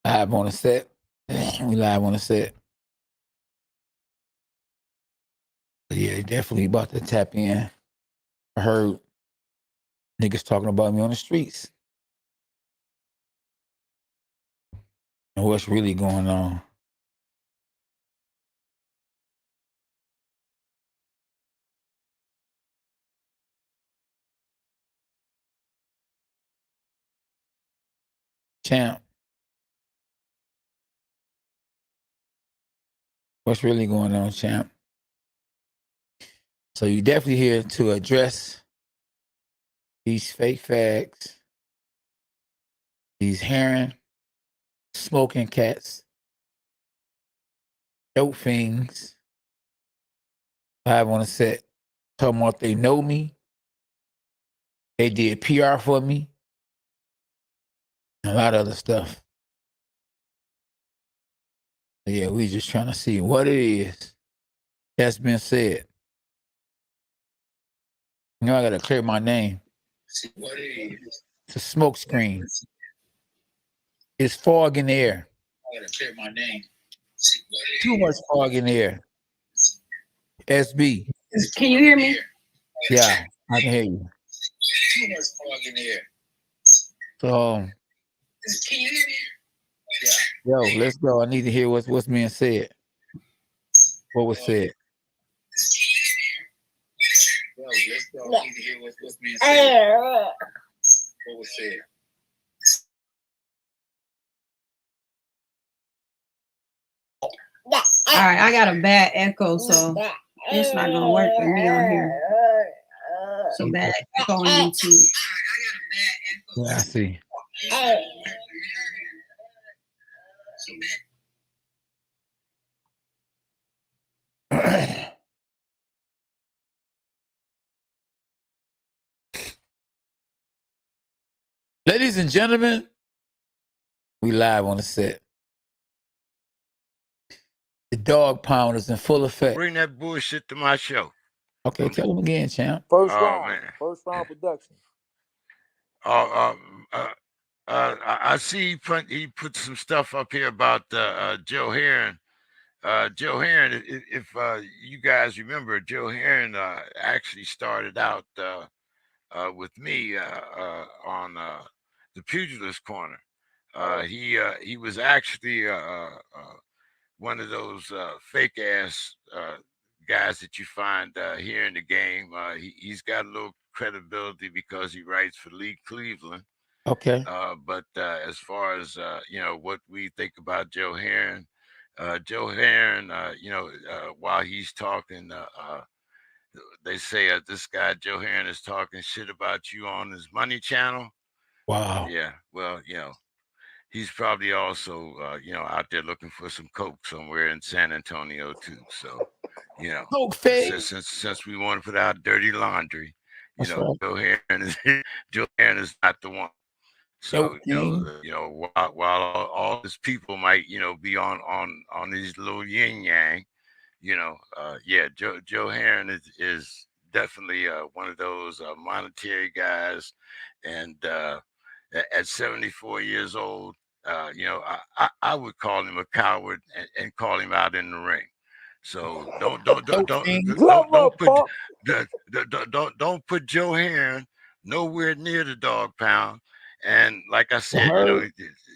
Live on the set. We live on the set. Yeah, definitely about to tap in. I heard niggas talking about me on the streets. And what's really going on. Champ. What's really going on, champ? So you definitely here to address these fake facts, these Herron smoking cats, dope fiends, live on the set, talking about they know me, they did PR for me, and a lot of other stuff. Yeah, we just trying to see what it is that's been said. You know, I gotta clear my name. See what it is. It's a smoke screen. It's fog in the air. I gotta clear my name. See what it Too is. Much fog in the air. SB. Can you hear me? Yeah, I can hear you. Too much fog in the air. So, Can you hear me? yo, let's go. I need to hear what's being said. What was said? Yo, let's go. I need to hear what's being said. What was said? All right, I got a bad echo, so it's not gonna work with me on here. So bad echo on YouTube. Yeah, I see. Ladies and gentlemen, we live on the set. The dog pound is in full effect. Bring that bullshit to my show. Okay, tell him again, champ. First round production. I see he put some stuff up here about Joe Herron. Joe Herron, if you guys remember, Joe Herron actually started out with me on the Pugilist Corner. He was actually one of those fake ass guys that you find here in the game. He's got a little credibility because he writes for Lee Cleveland. Okay. But as far as what we think about Joe Herron, while he's talking, they say this guy Joe Herron is talking shit about you on his Money Channel. Wow. Yeah. Well, he's probably also, out there looking for some coke somewhere in San Antonio too. So, Coke face. Since we want to put out dirty laundry, That's right. Joe Herron is not the one. So while all these people might be on these little yin yang, Joe Herron is definitely one of those monetary guys, and at 74 years old. I would call him a coward and call him out in the ring. So don't put Joe Herron nowhere near the dog pound. And like I said,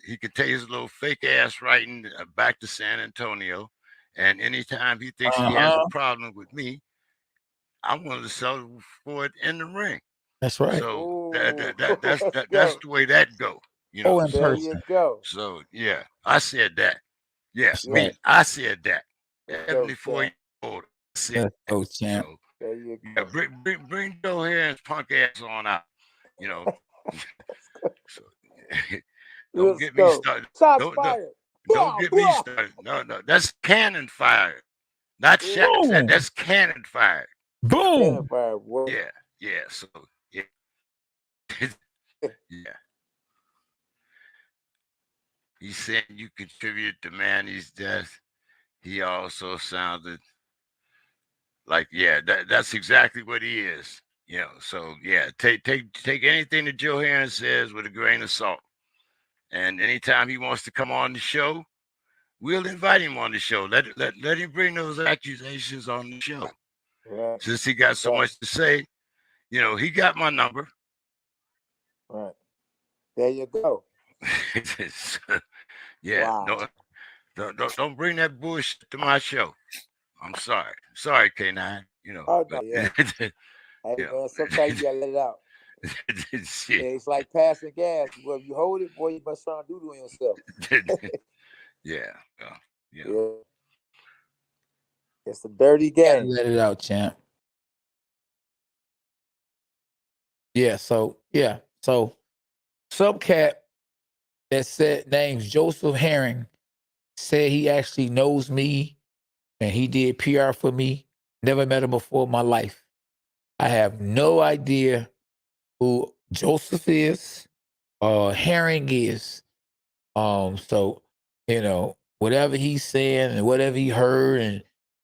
he could take his little fake ass writing back to San Antonio. And anytime he thinks he has a problem with me, I'm going to settle for it in the ring. That's right. So that's the way that goes. In there person. You go. So yeah, I said that. Yes, That's right. I said that. 74 years old. I said that. Champ. So, there you go. Bring Joe Herron's punk ass on out. So, don't get me started. Don't get me started. No, that's cannon fire, not shots. That's cannon fire. Boom. Cannon fire, boy. Yeah. So yeah. Yeah. He's saying you contributed to Manny's death. He also sounded like, that's exactly what he is. So yeah, take anything that Joe Herron says with a grain of salt. And anytime he wants to come on the show, we'll invite him on the show. Let him bring those accusations on the show. Right. Since he got so much to say, he got my number. Right. There you go. Yeah. Wow. Don't bring that bullshit to my show. I'm sorry. Sorry, K9. Oh, yeah. Hey, man, sometimes you gotta let it out. It's like passing gas. Well, if you hold it, boy, you must try to do it on yourself. Yeah. It's a dirty game. Let it out, champ. Yeah, so some cat that said name's Joseph Herron said he actually knows me and he did PR for me. Never met him before in my life. I have no idea who Joseph is or Herring is. So, whatever he's saying and whatever he heard, and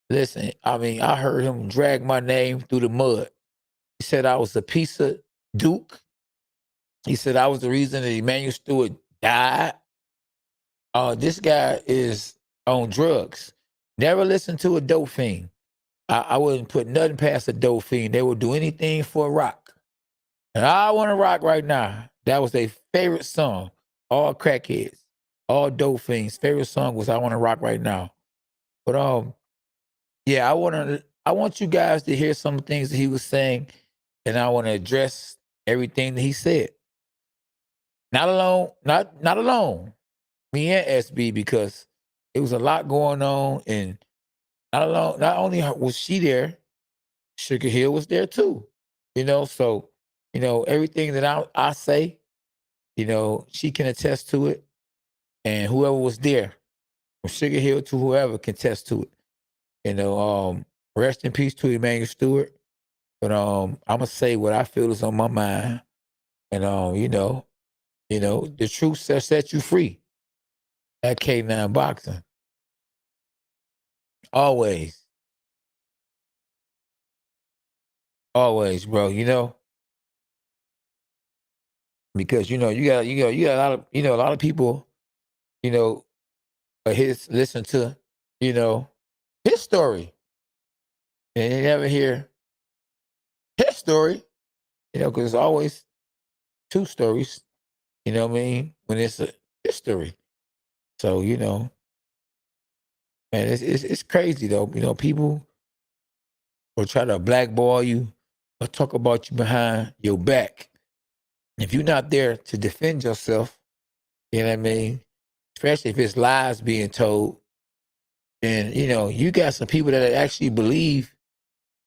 listen, I mean, I heard him drag my name through the mud. He said I was a piece of Duke. He said I was the reason that Emmanuel Stewart died. This guy is on drugs. Never listened to a dope fiend. I wouldn't put nothing past a dope fiend. They would do anything for a rock. And I want to rock right now. That was their favorite song. All crackheads, all dope fiends. Favorite song was I Want to Rock Right Now. But yeah, I want you guys to hear some things that he was saying, and I want to address everything that he said. Not alone, not alone. Me and SB, because it was a lot going on, and not alone. Not only was she there, Sugar Hill was there too. So everything that I say, she can attest to it, and whoever was there, from Sugar Hill to whoever, can attest to it. Rest in peace to Emmanuel Stewart. But I'm gonna say what I feel is on my mind, and the truth shall set you free. At K9 Boxing, always, bro. Because you got a lot of a lot of people listen to his story, and they never hear his story, because it's always two stories. You know what I mean? When it's a history. So man, it's crazy though. People will try to blackball you or talk about you behind your back. If you're not there to defend yourself, you know what I mean? Especially if it's lies being told, and you got some people that actually believe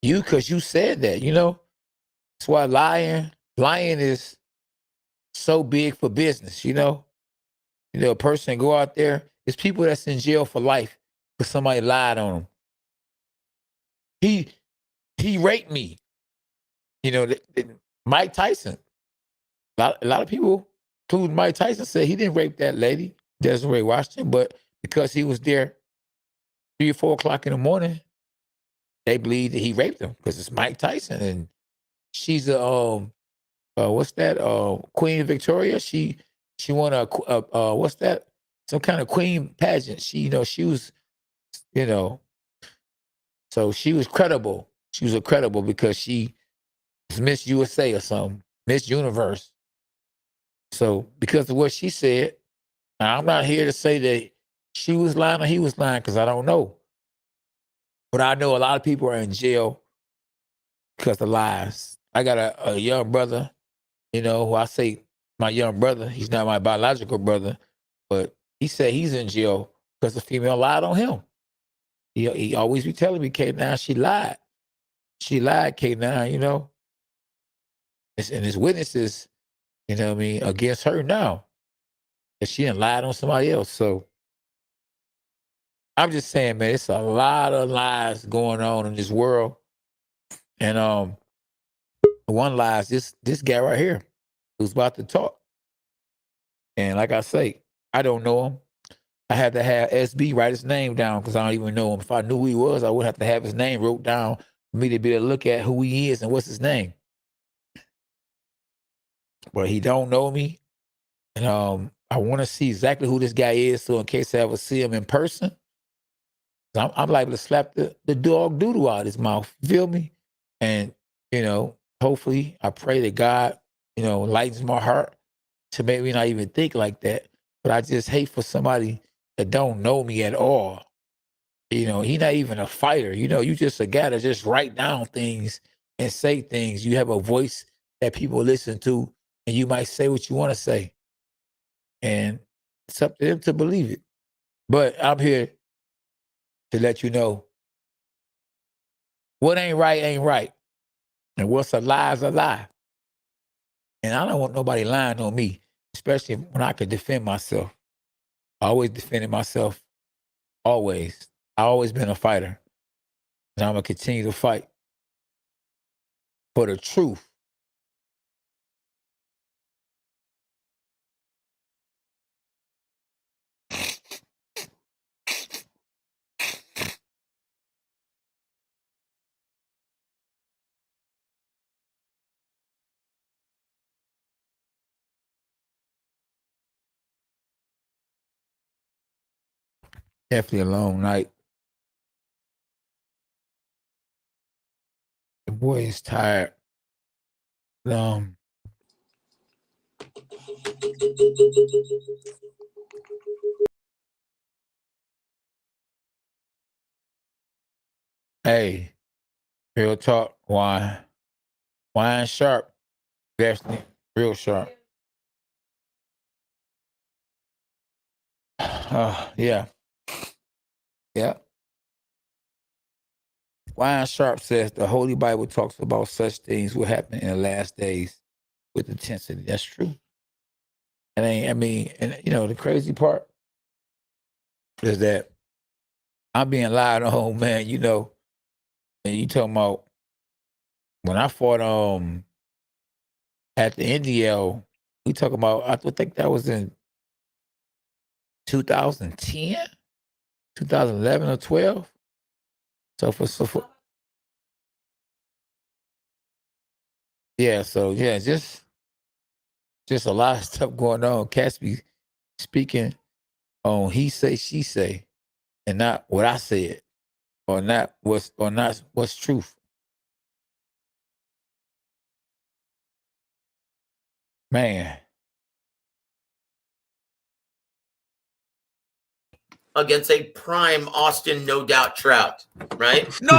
you because you said that. That's why lying is so big for business. A person go out there. It's people that's in jail for life because somebody lied on them. He raped me. Mike Tyson. A lot of people, including Mike Tyson, said he didn't rape that lady, Desiree Washington, but because he was there 3 or 4 o'clock in the morning, they believe that he raped them because it's Mike Tyson, and she's a what's that? Queen Victoria. She won a what's that? Some kind of queen pageant. She was, so she was credible. She was credible because she was Miss USA or something, Miss Universe. So because of what she said, now I'm not here to say that she was lying or he was lying because I don't know. But I know a lot of people are in jail because of lies. I got a young brother, who I say my young brother. He's not my biological brother, but he said he's in jail because the female lied on him. He always be telling me, K9, she lied. She lied, K9, And his witnesses, what I mean, against her now. And she done lied on somebody else. So I'm just saying, man, it's a lot of lies going on in this world. And one lie is this guy right here who's about to talk. And like I say, I don't know him. I had to have SB write his name down because I don't even know him. If I knew who he was, I would have to have his name wrote down for me to be able to look at who he is and what's his name. But he don't know me. And I want to see exactly who this guy is, so in case I ever see him in person, I'm liable to slap the dog doodle out of his mouth. You feel me? And, hopefully I pray that God, lightens my heart to make me not even think like that. But I just hate for somebody that don't know me at all. He not even a fighter. You just a guy that just write down things and say things. You have a voice that people listen to, and you might say what you want to say. And it's up to them to believe it. But I'm here to let you know what ain't right. And what's a lie is a lie. And I don't want nobody lying on me, especially when I can defend myself. I always defended myself. Always. I always been a fighter. And I'm going to continue to fight for the truth. Definitely a long night. The boy is tired. Hey, real talk, wine sharp, definitely real sharp. Yeah. Wine Sharp says the Holy Bible talks about such things will happen in the last days with intensity. That's true. And the crazy part is that I'm being lied on, man, and you talking about when I fought at the NDL, we talking about, I think that was in 2010, 2011 or 12. So just a lot of stuff going on. Cats be speaking on he say, she say, and not what I said, or not what's truth. Man. Against a prime Austin No Doubt Trout, right? No.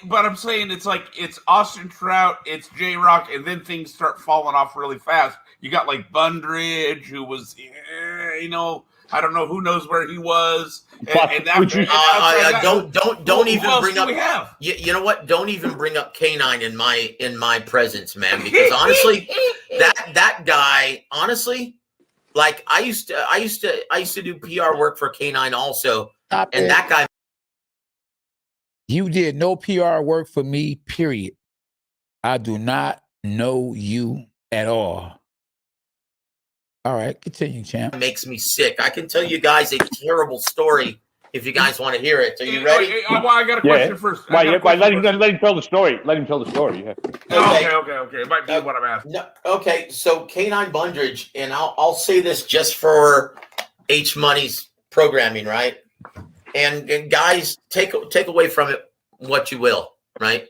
But I'm saying it's Austin Trout, it's J-Rock, and then things start falling off really fast. You got like Bundrage, who was, I don't know, who knows where he was. Don't even bring up. We have? You know what? Don't even bring up K9 in my presence, man. Because honestly, that guy, honestly. Like I used to do PR work for K9 also, and that guy. You did no PR work for me, period. I do not know you at all. All right, continue, champ. Makes me sick. I can tell you guys a terrible story if you guys want to hear it. Are you ready? Well, I got a question first. Let him tell the story. Let him tell the story. Yeah. Okay. It might be what I'm asking. No, okay, so K9 Bundrage, and I'll say this just for H Money's programming, right? And guys, take away from it what you will, right?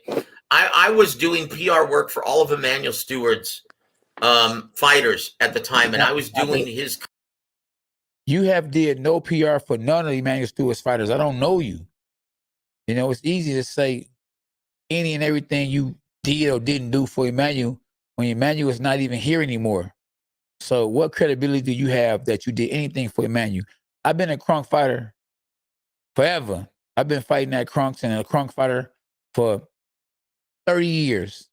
I was doing PR work for all of Emmanuel Stewart's fighters at the time, and I was doing his. You have did no PR for none of Emmanuel Stewart's fighters. I don't know you. It's easy to say any and everything you did or didn't do for Emmanuel when Emmanuel is not even here anymore. So what credibility do you have that you did anything for Emmanuel? I've been a Crunk fighter forever. I've been fighting at Crunks and a Crunk fighter for 30 years.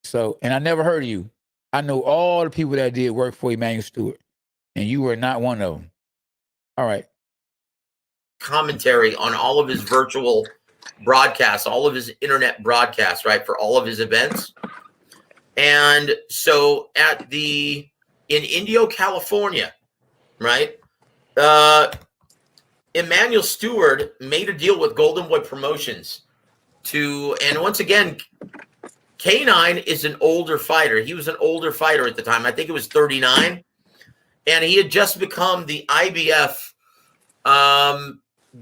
So, and I never heard of you. I know all the people that did work for Emmanuel Stewart, and you were not one of them. All right. Commentary on all of his virtual broadcasts, all of his internet broadcasts, right, for all of his events. And so in Indio, California, right, Emmanuel Stewart made a deal with Golden Boy Promotions and once again, K9 is an older fighter. He was an older fighter at the time. I think it was 39. and he had just become the IBF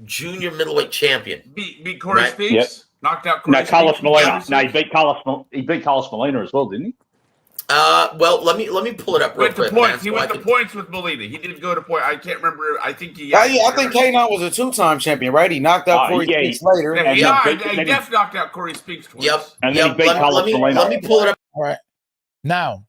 junior middleweight champion. Beat Corey Right. Spinks. Yep. Knocked out Corey Now Carlos Spinks. Molina. Now he beat Carlos Molina as well, didn't he? Well, let me pull it up real Went to quick. points. Man, He so went I to can- points with Molina. He didn't go to point. I can't remember. I think he. I think K9 was a 2-time champion, right? He knocked out Corey yeah, Spinks later. Yeah, And he definitely knocked out Corey Spinks twice. Yep. And then Yep. he beat Carlos Molina. Let me pull it up. All right. Now,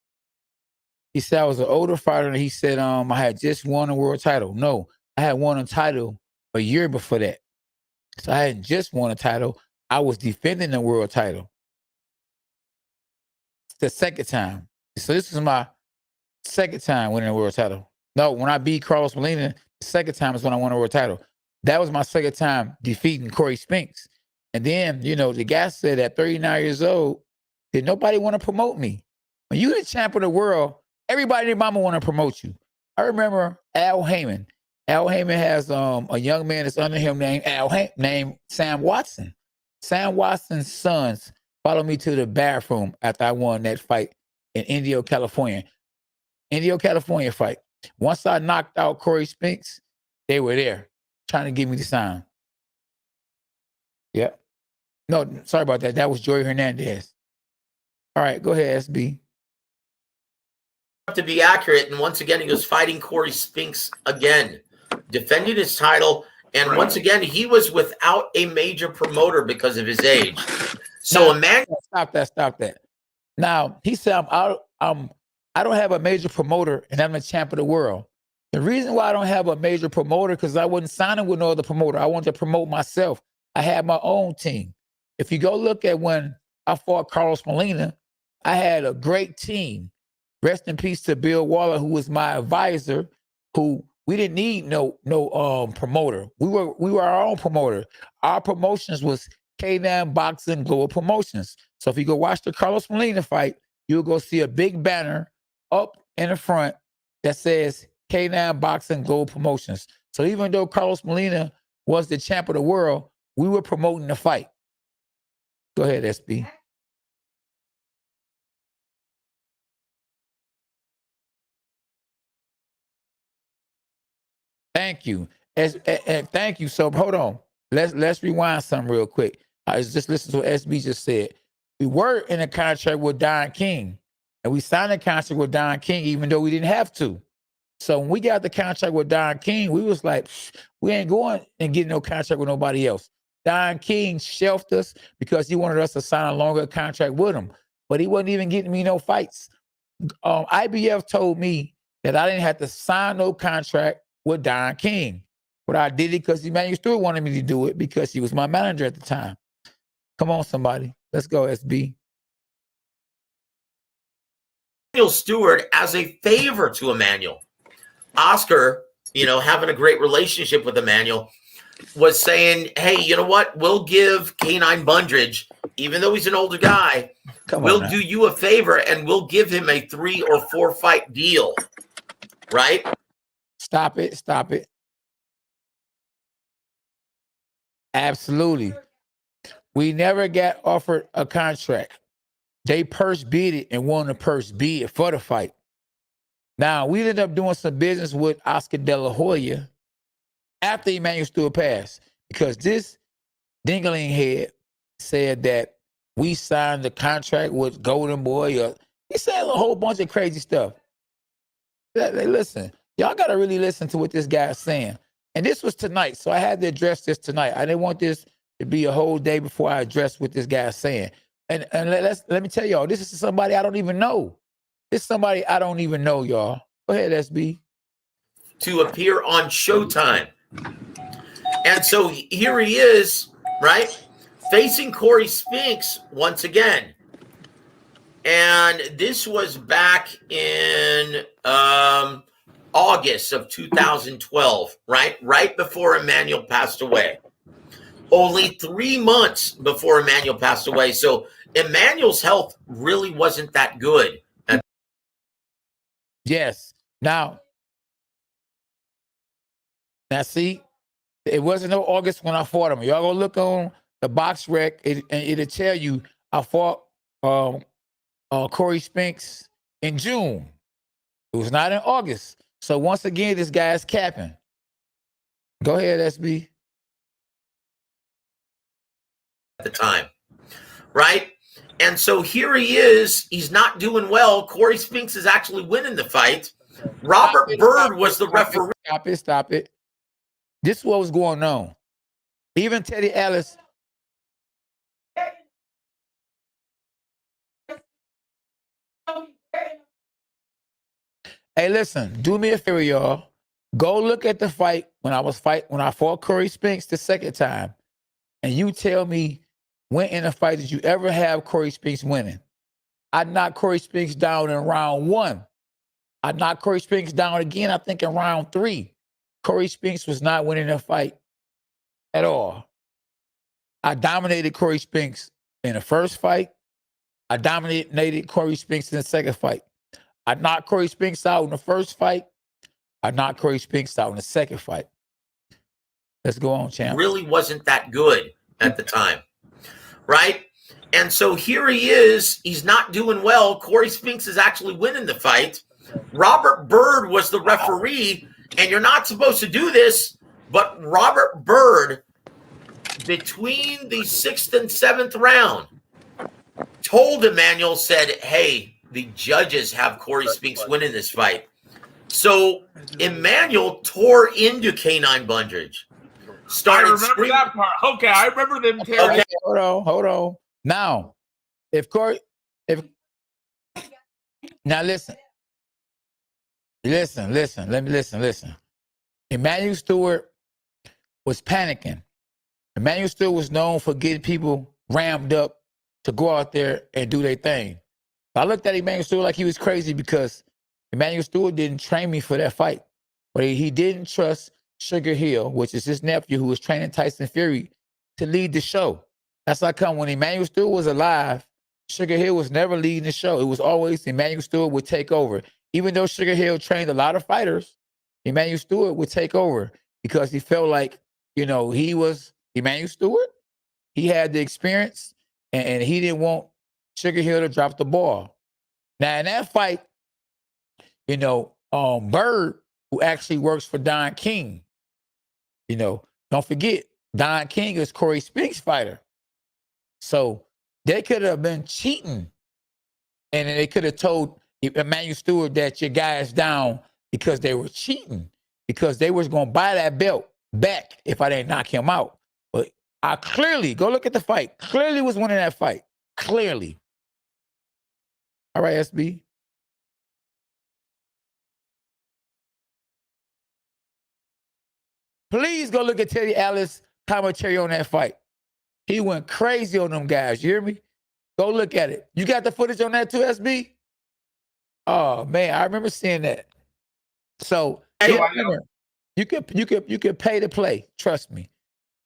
he said I was an older fighter, and he said I had just won a world title. No, I had won a title a year before that. So I hadn't just won a title. I was defending the world title. It's the second time. So this is my second time winning a world title. No, when I beat Carlos Molina, the second time is when I won a world title. That was my second time defeating Corey Spinks. And then, the guy said at 39 years old, did nobody want to promote me? When you're the champ of the world, everybody and their mama want to promote you. I remember Al Heyman. Al Heyman has a young man that's under him named Sam Watson. Sam Watson's sons followed me to the bathroom after I won that fight in Indio, California. Indio, California fight. Once I knocked out Corey Spinks, they were there trying to give me the sign. Yeah. No, sorry about that. That was Joey Hernandez. All right, go ahead, SB. To be accurate, and once again, he was fighting Corey Spinks again, defending his title, and once again, he was without a major promoter because of his age. So, Stop that. Now, he said, I don't have a major promoter, and I'm the champ of the world. The reason why I don't have a major promoter, because I wasn't signing with no other promoter. I wanted to promote myself. I had my own team. If you go look at when I fought Carlos Molina, I had a great team. Rest in peace to Bill Waller, who was my advisor, who we didn't need no promoter. We were our own promoter. Our promotions was K9 Boxing Global Promotions. So if you go watch the Carlos Molina fight, you'll go see a big banner up in the front that says K9 Boxing Global Promotions. So even though Carlos Molina was the champ of the world, we were promoting the fight. Go ahead, SB. Thank you. Thank you. So hold on. Let's rewind something real quick. I just listen to what SB just said. We were in a contract with Don King, and we signed a contract with Don King, even though we didn't have to. So when we got the contract with Don King, we was like, we ain't going and getting no contract with nobody else. Don King shelved us because he wanted us to sign a longer contract with him, but he wasn't even getting me no fights. IBF told me that I didn't have to sign no contract with Don King, but I did it because Emmanuel Stewart wanted me to do it because he was my manager at the time. Come on, somebody. Let's go, SB. Emmanuel Stewart, as a favor to Emmanuel, Oscar, having a great relationship with Emmanuel, was saying, hey, you know what? We'll give K9 Bundrage, even though he's an older guy, we'll do you a favor and we'll give him a 3 or 4 fight deal. Right? Stop it. Absolutely. We never got offered a contract. They purse bid it and won the purse bid for the fight. Now, we ended up doing some business with Oscar De La Hoya after Emmanuel Stewart passed, because this dingling head said that we signed the contract with Golden Boy. He said a whole bunch of crazy stuff. Listen, y'all got to really listen to what this guy's saying. And this was tonight, so I had to address this tonight. I didn't want this to be a whole day before I address what this guy's saying. And let me tell y'all, this is somebody I don't even know. This is somebody I don't even know, y'all. Go ahead, SB. To appear on Showtime. And so here he is, right? Facing Corey Spinks once again. And this was back in August of 2012, right? Right before Emmanuel passed away. Only 3 months before Emmanuel passed away. So Emmanuel's health really wasn't that good. Yes. Now see, it wasn't no August when I fought him. Y'all go look on the box rec, and it'll tell you I fought Corey Spinks in June. It was not in August. So once again, this guy's capping. Go ahead, SB. At the time, right? And so here he is. He's not doing well. Corey Spinks is actually winning the fight. Robert Byrd was the referee. Stop it. This is what was going on. Even Teddy Ellis. Hey, listen, do me a favor, y'all. Go look at the fight when I fought Corey Spinks the second time, and you tell me when in a fight did you ever have Corey Spinks winning? I knocked Corey Spinks down in round 1. I knocked Corey Spinks down again, I think, in round 3. Corey Spinks was not winning a fight at all. I dominated Corey Spinks in the first fight. I dominated Corey Spinks in the second fight. I knocked Corey Spinks out in the first fight. I knocked Corey Spinks out in the second fight. Let's go on, champ. Really wasn't that good at the time, right? And so here he is. He's not doing well. Corey Spinks is actually winning the fight. Robert Byrd was the referee, and you're not supposed to do this, but Robert Byrd, between the 6th and 7th round, told Emmanuel, said, hey, the judges have Corey Spinks winning this fight. So Emmanuel tore into Canine Bundrage. I remember that part. Okay, I remember them tearing. Okay, hold on. Now, now listen. Listen. Emmanuel Stewart was panicking. Emmanuel Stewart was known for getting people rammed up to go out there and do their thing. I looked at Emmanuel Stewart like he was crazy because Emmanuel Stewart didn't train me for that fight. But he didn't trust Sugar Hill, which is his nephew who was training Tyson Fury, to lead the show. That's how come when Emmanuel Stewart was alive, Sugar Hill was never leading the show. It was always Emmanuel Stewart would take over. Even though Sugar Hill trained a lot of fighters, Emmanuel Stewart would take over because he felt like, he was Emmanuel Stewart. He had the experience and he didn't want Sugar Hill to drop the ball. Now in that fight, Byrd, who actually works for Don King, don't forget, Don King is Corey Spinks' fighter. So they could have been cheating. And they could have told Emmanuel Stewart that your guy is down because they were cheating, because they was going to buy that belt back if I didn't knock him out. But I clearly, go look at the fight, clearly was winning that fight. Clearly. All right, SB. Please go look at Teddy Ellis' commentary on that fight. He went crazy on them guys. You hear me? Go look at it. You got the footage on that too, SB? Oh man, I remember seeing that. So you could pay to play. Trust me.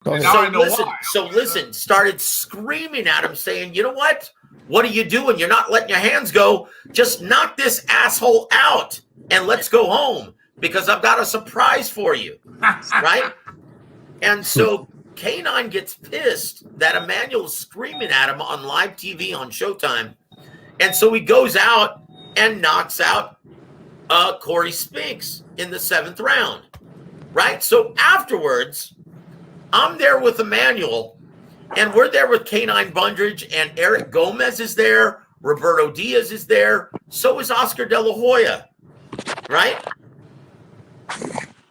Go ahead. So listen, started screaming at him, saying, you know what? What are you doing? You're not letting your hands go. Just knock this asshole out and let's go home because I've got a surprise for you. Right? And so K9 gets pissed that Emmanuel's screaming at him on live TV on Showtime. And so he goes out and knocks out Corey Spinks in the 7th round. Right? So afterwards, I'm there with Emmanuel, and we're there with Canine Bundrage, and Eric Gomez is there, Roberto Diaz is there, so is Oscar De La Hoya, right?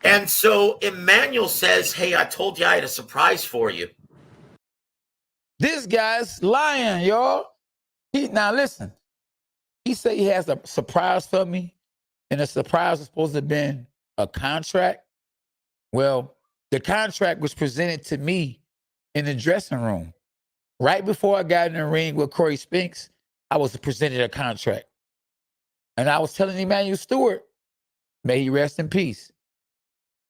And so Emmanuel says, hey, I told you I had a surprise for you. This guy's lying, y'all. Now listen, he said he has a surprise for me, and the surprise was supposed to have been a contract. Well, the contract was presented to me in the dressing room. Right before I got in the ring with Corey Spinks, I was presented a contract. And I was telling Emmanuel Stewart, may he rest in peace.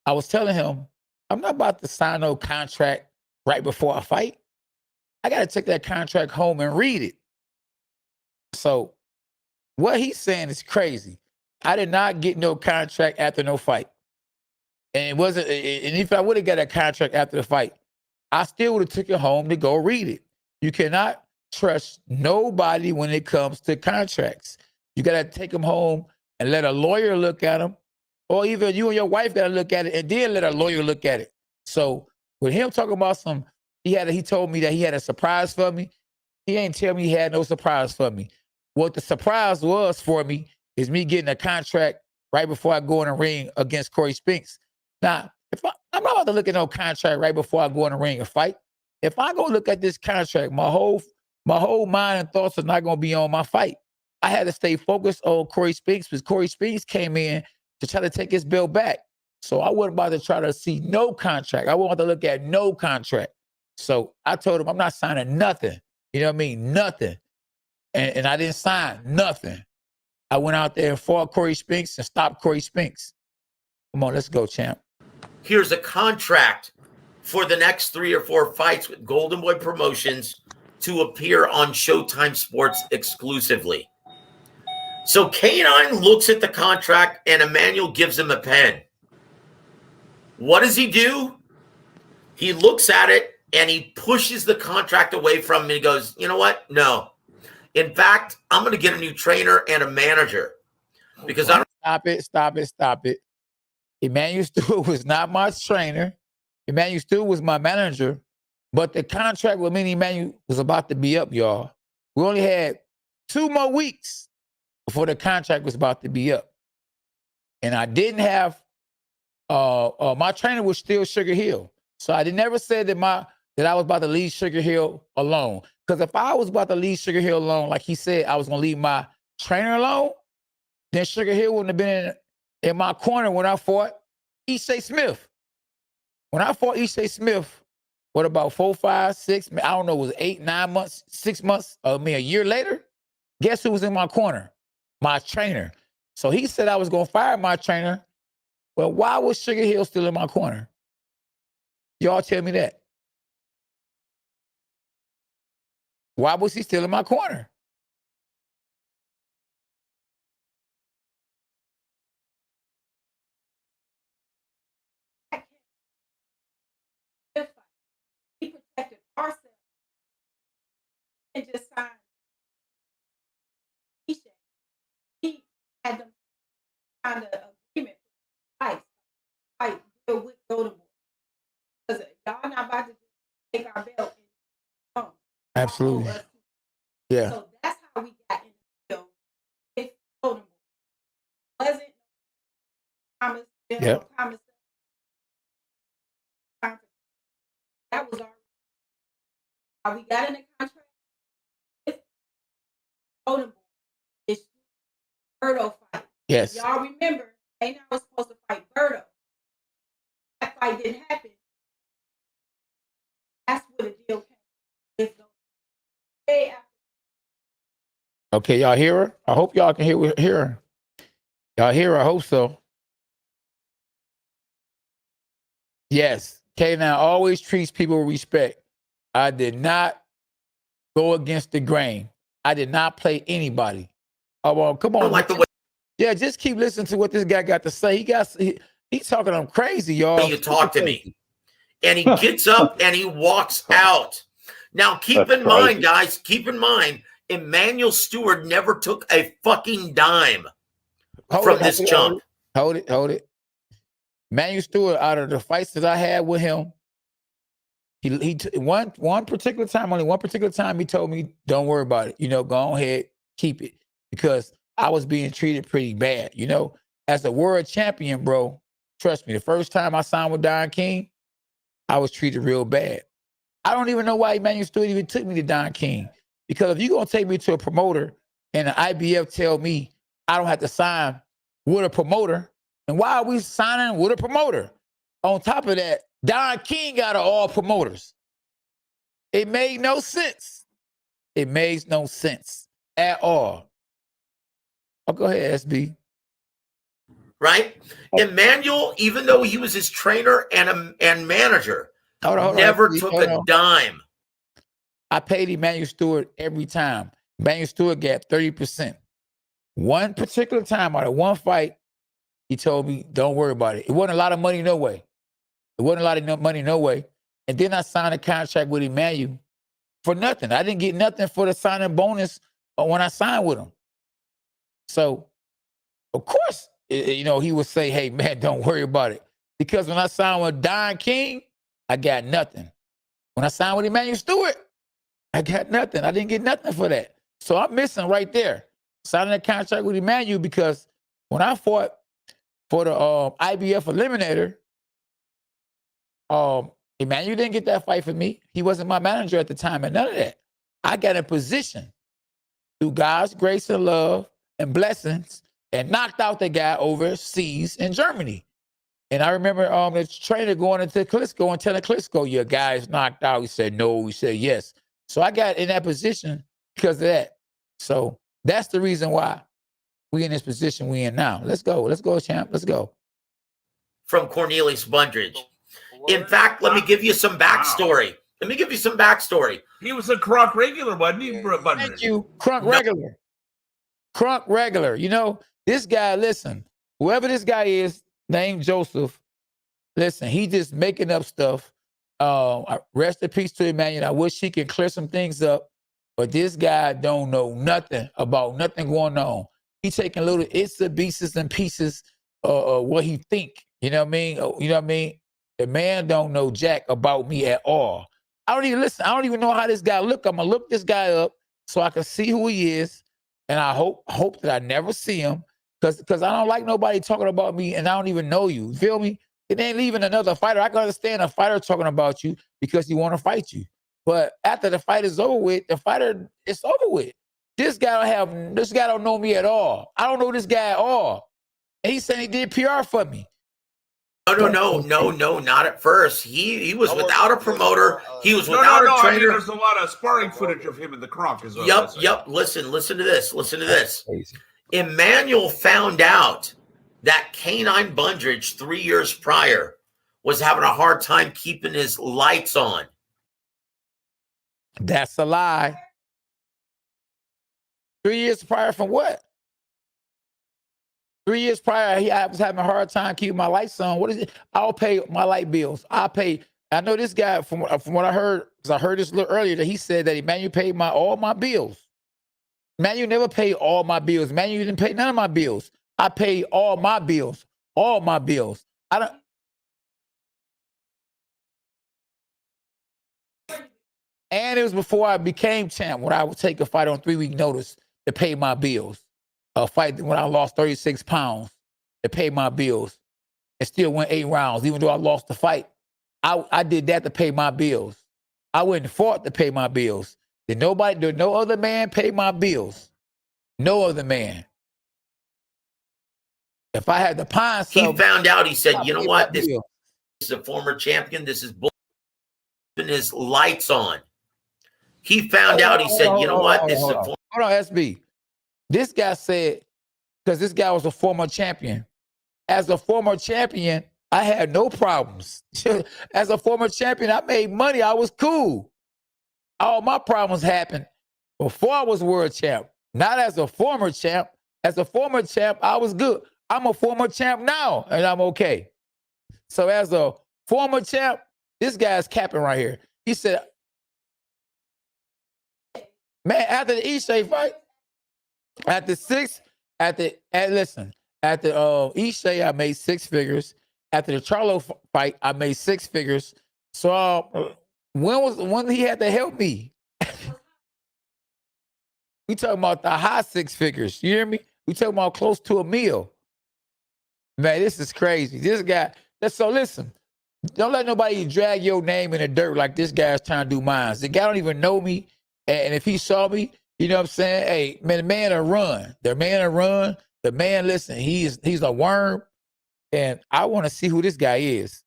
I was telling him, I'm not about to sign no contract right before I fight. I got to take that contract home and read it. So what he's saying is crazy. I did not get no contract after no fight. And it wasn't, and if I would have got a contract after the fight, I still would have took it home to go read it. You cannot trust nobody when it comes to contracts. You got to take them home and let a lawyer look at them or even you and your wife got to look at it and then let a lawyer look at it. So with him talking about he told me that he had a surprise for me. He ain't tell me he had no surprise for me. What the surprise was for me is me getting a contract right before I go in the ring against Corey Spinks. Now, I'm not about to look at no contract right before I go in the ring and fight. If I go look at this contract, my whole mind and thoughts are not going to be on my fight. I had to stay focused on Corey Spinks because Corey Spinks came in to try to take his belt back. So I wasn't about to try to see no contract. I wasn't about to look at no contract. So I told him I'm not signing nothing. You know what I mean? Nothing. And I didn't sign nothing. I went out there and fought Corey Spinks and stopped Corey Spinks. Come on, let's go, champ. Here's a contract for the next 3 or 4 fights with Golden Boy Promotions to appear on Showtime Sports exclusively. So K9 looks at the contract and Emmanuel gives him a pen. What does he do? He looks at it and he pushes the contract away from him and he goes, you know what? No. In fact, I'm going to get a new trainer and a manager because I don't. Stop it. Emmanuel Stewart was not my trainer. Emmanuel Stewart was my manager, but the contract with me and Emmanuel was about to be up, y'all. We only had 2 more weeks before the contract was about to be up. And I didn't have, my trainer was still Sugar Hill. So I never said that I was about to leave Sugar Hill alone. Because if I was about to leave Sugar Hill alone, like he said, I was going to leave my trainer alone, then Sugar Hill wouldn't have been in my corner when I fought Ishe Smith. When I fought Ishe Smith, what about 4, 5, 6, I don't know, it was 8, 9 months, 6 months, a year later? Guess who was in my corner? My trainer. So he said I was going to fire my trainer. Well, why was Sugar Hill still in my corner? Y'all tell me that. Why was he still in my corner? He protected ourselves and just signed. He had them kind of agreement fight deal with Golden Boy. Because y'all not about to take our belt and Absolutely. Yeah. So that's how we got in the deal with Golden Boy. Wasn't Thomas, Yep. Thomas. That was how we got in the contract with Golden Boy. It's Birdo fight. Yes. Y'all remember, they was supposed to fight Birdo. That fight didn't happen. That's where the deal came. Okay, y'all hear her? I hope y'all can hear her. Y'all hear her? I hope so. Yes. K9 always treats people with respect. I did not go against the grain. I did not play anybody. Oh, well, come on. Like the way yeah, just keep listening to what this guy got to say. He's talking them crazy, y'all. you talk to me. And he gets up and he walks out. Now, keep in mind, guys, keep in mind, Emmanuel Stewart never took a fucking dime from this chump. Hold it. Emmanuel Stewart, out of the fights that I had with him, one particular time, he told me, don't worry about it. Go ahead, keep it. Because I was being treated pretty bad. As a world champion, bro, trust me, the first time I signed with Don King, I was treated real bad. I don't even know why Emmanuel Stewart even took me to Don King. Because if you're going to take me to a promoter and the IBF tell me I don't have to sign with a promoter, and why are we signing with a promoter? On top of that, Don King got all promoters. It made no sense. It makes no sense at all. Oh, go ahead, SB. Right? Emmanuel, even though he was his trainer and manager, never took a dime. I paid Emmanuel Stewart every time. Emmanuel Stewart got 30%. One particular time out of one fight, he told me, don't worry about it. It wasn't a lot of money, no way. And then I signed a contract with Emmanuel for nothing. I didn't get nothing for the signing bonus when I signed with him. So, of course, he would say, hey, man, don't worry about it. Because when I signed with Don King, I got nothing. When I signed with Emmanuel Stewart, I got nothing. I didn't get nothing for that. So I'm missing right there. Signing a contract with Emmanuel, because when I fought for the IBF Eliminator, Emmanuel didn't get that fight for me. He wasn't my manager at the time and none of that. I got in position through God's grace and love and blessings and knocked out the guy overseas in Germany. And I remember the trainer going into Klitschko and telling Klitschko, your guy's knocked out. He said, no. He said, yes. So I got in that position because of that. So that's the reason why we in this position we in now. Let's go. Let's go, champ. Let's go. From Cornelius Bundrage. In fact, let me give you some backstory. Wow. Let me give you some backstory. He was a Crunk regular, wasn't he? Bundrage? Thank you. Crunk regular. Crunk regular. You know, this guy, listen, whoever this guy is, named Joseph, listen, he just making up stuff. Rest in peace to Emmanuel. I wish he can clear some things up, but this guy don't know nothing about nothing going on. He taking little its and pieces and pieces of what he think. You know what I mean? You know what I mean? The man don't know jack about me at all. I don't even listen. I don't even know how this guy look. I'm gonna look this guy up so I can see who he is, and I hope that I never see him, because I don't like nobody talking about me and I don't even know you. You feel me? It ain't leaving another fighter. I can understand a fighter talking about you because he want to fight you, but after the fight is over with, the fighter, it's over with. This guy don't know me at all. I don't know this guy at all, and he said he did PR for me. No, not at first. He was without a promoter. He was without a trainer. I mean, there's a lot of sparring footage of him in the Crunk. Yep. Listen to this. Emmanuel found out that Canine Bundrage 3 years prior was having a hard time keeping his lights on. That's a lie. 3 years prior from what? 3 years prior, I was having a hard time keeping my lights on. What is it? I'll pay my light bills. I know this guy, from what I heard, because I heard this a little earlier, that he said that Emmanuel paid all my bills. Emmanuel never paid all my bills. Emmanuel didn't pay none of my bills. I paid all my bills. All my bills. And it was before I became champ, when I would take a fight on 3-week notice to pay my bills. A fight when I lost 36 pounds to pay my bills and still went 8 rounds, even though I lost the fight. I did that to pay my bills. I went and fought to pay my bills. Did no other man pay my bills? No other man. If I had to find something, he found out, he said, you know what? This is a former champion. This is bull. His lights on. He found out, he said, you know what? This is a former. Hold on, SB. This guy said, because this guy was a former champion. As a former champion, I had no problems. As a former champion, I made money. I was cool. All my problems happened before I was world champ, not as a former champ. As a former champ, I was good. I'm a former champ now, and I'm okay. So as a former champ, this guy's capping right here. He said, man, after the Ishe fight, at the Ishe, I made 6 figures. After the Charlo fight, I made 6 figures. So when he had to help me? We talking about the high 6 figures. You hear me? We talking about close to $1 million. Man, this is crazy. This guy. So listen, don't let nobody drag your name in the dirt like this guy's trying to do mine. The guy don't even know me, and if he saw me, you know what I'm saying? Hey, man, the man will run. The man, listen, he's a worm, and I want to see who this guy is.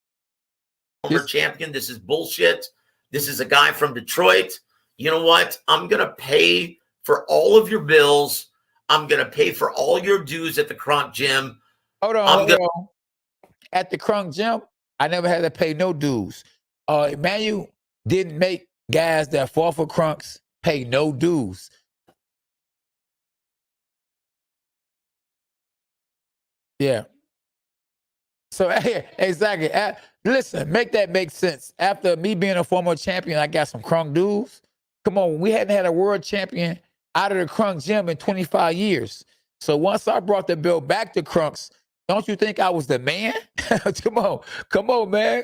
Former champion, this is bullshit. This is a guy from Detroit. You know what? I'm going to pay for all of your bills. I'm going to pay for all your dues at the Crunk Gym. Hold on. At the Crunk Gym, I never had to pay no dues. Emmanuel didn't make guys that fought for Crunks pay no dues. Yeah. So exactly. Listen, make that make sense. After me being a former champion, I got some Crunk dues. Come on, we hadn't had a world champion out of the Crunk Gym in 25 years. So once I brought the belt back to Crunks, Don't you think I was the man? Come on, man.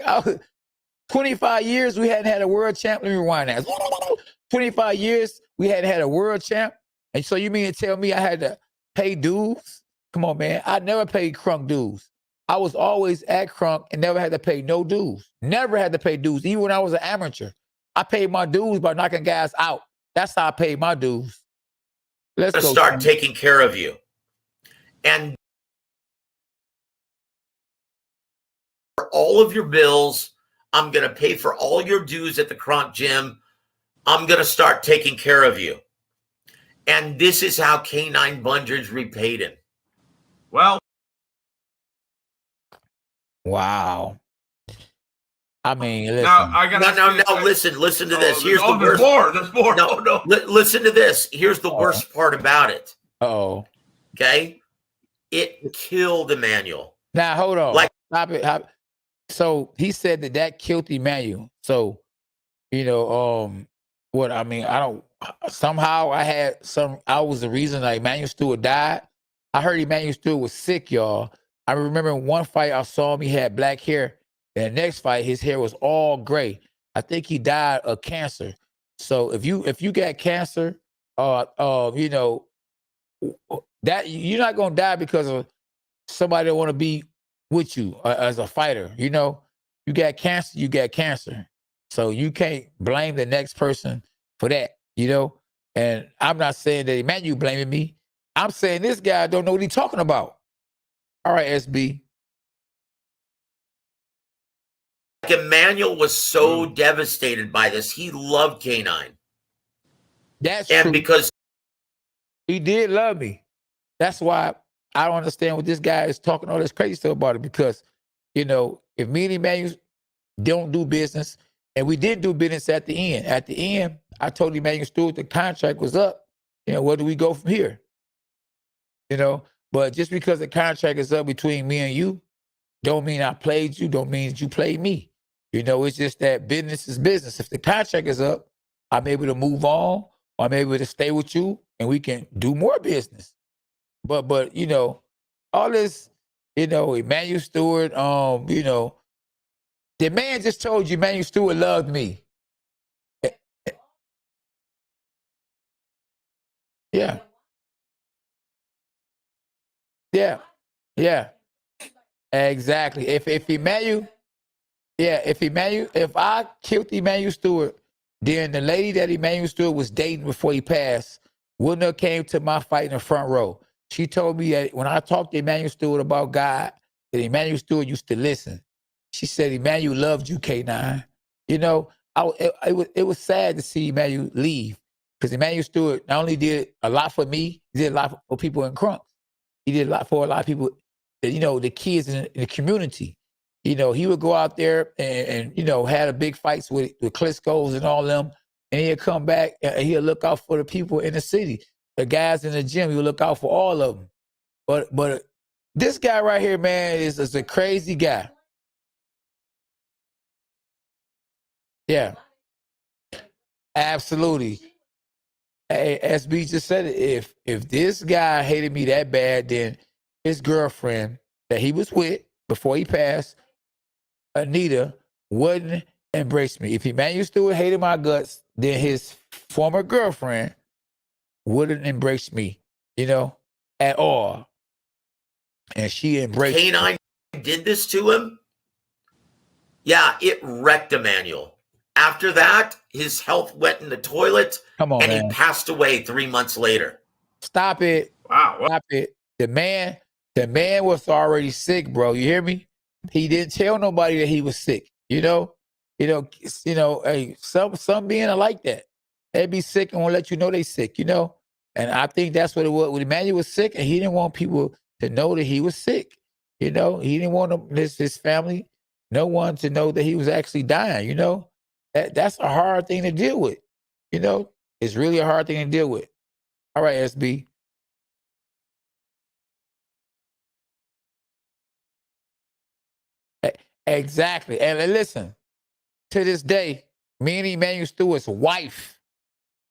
25 years we hadn't had a world champ. Let me rewind that. 25 years we hadn't had a world champ. And so you mean to tell me I had to pay dues? Come on, man. I never paid Crunk dues. I was always at Crunk and never had to pay no dues. Never had to pay dues. Even when I was an amateur, I paid my dues by knocking guys out. That's how I paid my dues. Let's go. Start taking care of you. And for all of your bills, I'm going to pay for all your dues at the Crunk gym. I'm going to start taking care of you. And this is how Canine Bundrage repaid him. Well. Wow. I mean, listen. Now, I gotta no, listen to this. Here's the worst. There's more. No. Listen to this. Here's the worst part about it. Oh. Okay? It killed Emmanuel. Now, hold on. Stop it. So he said that killed Emmanuel. So, what I mean, somehow I was the reason that Emmanuel Stewart died. I heard Emmanuel Stewart was sick, y'all. I remember in one fight I saw him, he had black hair. And the next fight, his hair was all gray. I think he died of cancer. So if you got cancer, that you're not gonna die because of somebody that want to be with you as a fighter. You got cancer, you got cancer. So you can't blame the next person for that, And I'm not saying that Emmanuel blaming me. I'm saying this guy don't know what he's talking about. All right, SB. Emmanuel was so devastated by this. He loved Canine. That's true. Because he did love me. That's why I don't understand what this guy is talking all this crazy stuff about it. Because, if me and Emmanuel don't do business, and we did do business at the end. At the end, I told Emmanuel Stewart the contract was up. Where do we go from here? But just because the contract is up between me and you, don't mean I played you, don't mean that you played me. It's just that business is business. If the contract is up, I'm able to move on, or I'm able to stay with you, and we can do more business. But all this, Emmanuel Stewart, the man just told you Emmanuel Stewart loved me. Yeah. Yeah. Yeah. Exactly. If I killed Emmanuel Stewart, then the lady that Emmanuel Stewart was dating before he passed wouldn't have came to my fight in the front row. She told me that when I talked to Emmanuel Stewart about God, that Emmanuel Stewart used to listen. She said Emmanuel loved you, K9. It was sad to see Emmanuel leave, because Emmanuel Stewart not only did a lot for me, he did a lot for people in Crunk. He did a lot for a lot of people, the kids in the community. He would go out there and had a big fights with Klitschko's and all them, and he'd come back and he'd look out for the people in the city, the guys in the gym. He would look out for all of them. But this guy right here, man, is a crazy guy. Yeah, absolutely. Hey, SB just said it. If this guy hated me that bad, then his girlfriend that he was with before he passed, Anita, wouldn't embrace me. If Emmanuel Stewart hated my guts, then his former girlfriend wouldn't embrace me, at all. And she embraced Canine did this to him. Yeah, it wrecked Emmanuel. After that, his health went in the toilet, and he passed away 3 months later. Stop it. Wow. Stop it. The man was already sick, bro. You hear me? He didn't tell nobody that he was sick. Hey, some being are like that. They be sick and won't let you know they sick, And I think that's what it was. When Emmanuel was sick, and he didn't want people to know that he was sick. He didn't want his family, no one to know that he was actually dying, That's a hard thing to deal with. It's really a hard thing to deal with. All right, SB. Exactly. And listen, to this day, me and Emmanuel Stewart's wife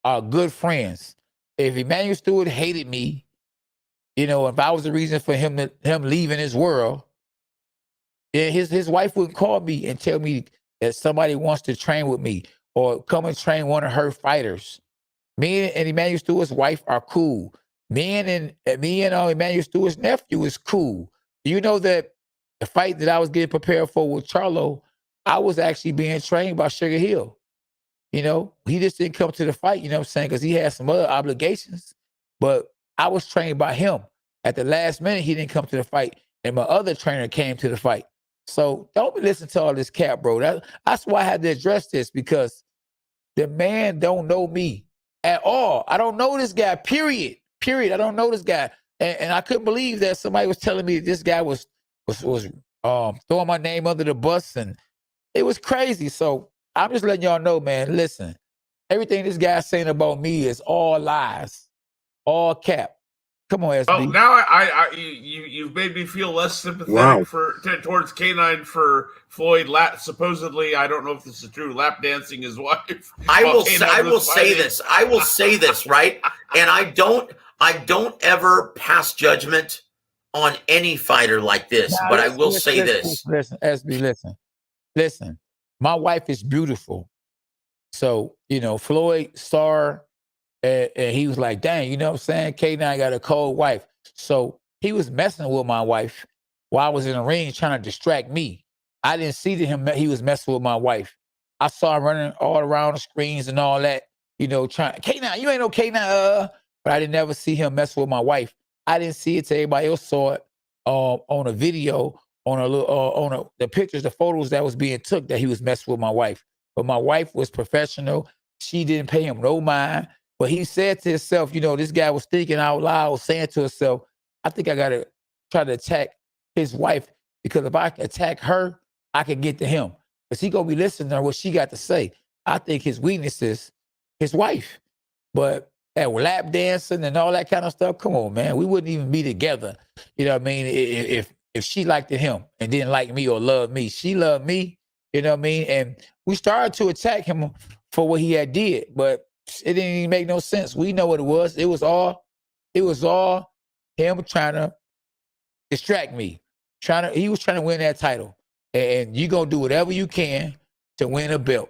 are good friends. If Emmanuel Stewart hated me, You know, if I was the reason for him leaving his world, his wife wouldn't call me and tell me that somebody wants to train with me or come and train one of her fighters. Me and Emmanuel Stewart's wife are cool. Me and Emmanuel Stewart's nephew is cool. You know that the fight that I was getting prepared for with Charlo, I was actually being trained by Sugar Hill. You know, he just didn't come to the fight, you know what I'm saying? Because he had some other obligations. But I was trained by him. At the last minute, he didn't come to the fight. And my other trainer came to the fight. So don't be listening to all this cap, bro. That's why I had to address this, because the man don't know me at all. I don't know this guy, period. I don't know this guy. And I couldn't believe that somebody was telling me that this guy was throwing my name under the bus, and it was crazy. So I'm just letting y'all know, man, listen, everything this guy's saying about me is all lies, all cap. Come on, SB. Oh, now you've made me feel less sympathetic towards K9 for Floyd supposedly, I don't know if this is true, lap dancing his wife. I will say this, right? And I don't ever pass judgment on any fighter like this, but I will say this. Listen, SB, listen. My wife is beautiful. So, you know, Floyd saw and he was like, dang, you know what I'm saying? K9 got a cold wife. So he was messing with my wife while I was in the ring trying to distract me. I didn't see that he was messing with my wife. I saw him running all around the screens and all that, you know, trying, K9, you ain't no K9, but I didn't never see him messing with my wife. I didn't see it till everybody else saw it on a video, on the pictures, the photos that was being took, that he was messing with my wife. But my wife was professional. She didn't pay him no mind. But he said to himself, you know, this guy was thinking out loud, saying to himself, I think I got to try to attack his wife, because if I attack her, I can get to him. Because he going to be listening to what she got to say. I think his weakness is his wife. But that lap dancing and all that kind of stuff, come on, man. We wouldn't even be together. You know what I mean? If she liked him and didn't like me or loved me, she loved me. You know what I mean? And we started to attack him for what he had did, but it didn't even make no sense. We know what it was. It was all him trying to distract me. He was trying to win that title. And you gonna do whatever you can to win a belt.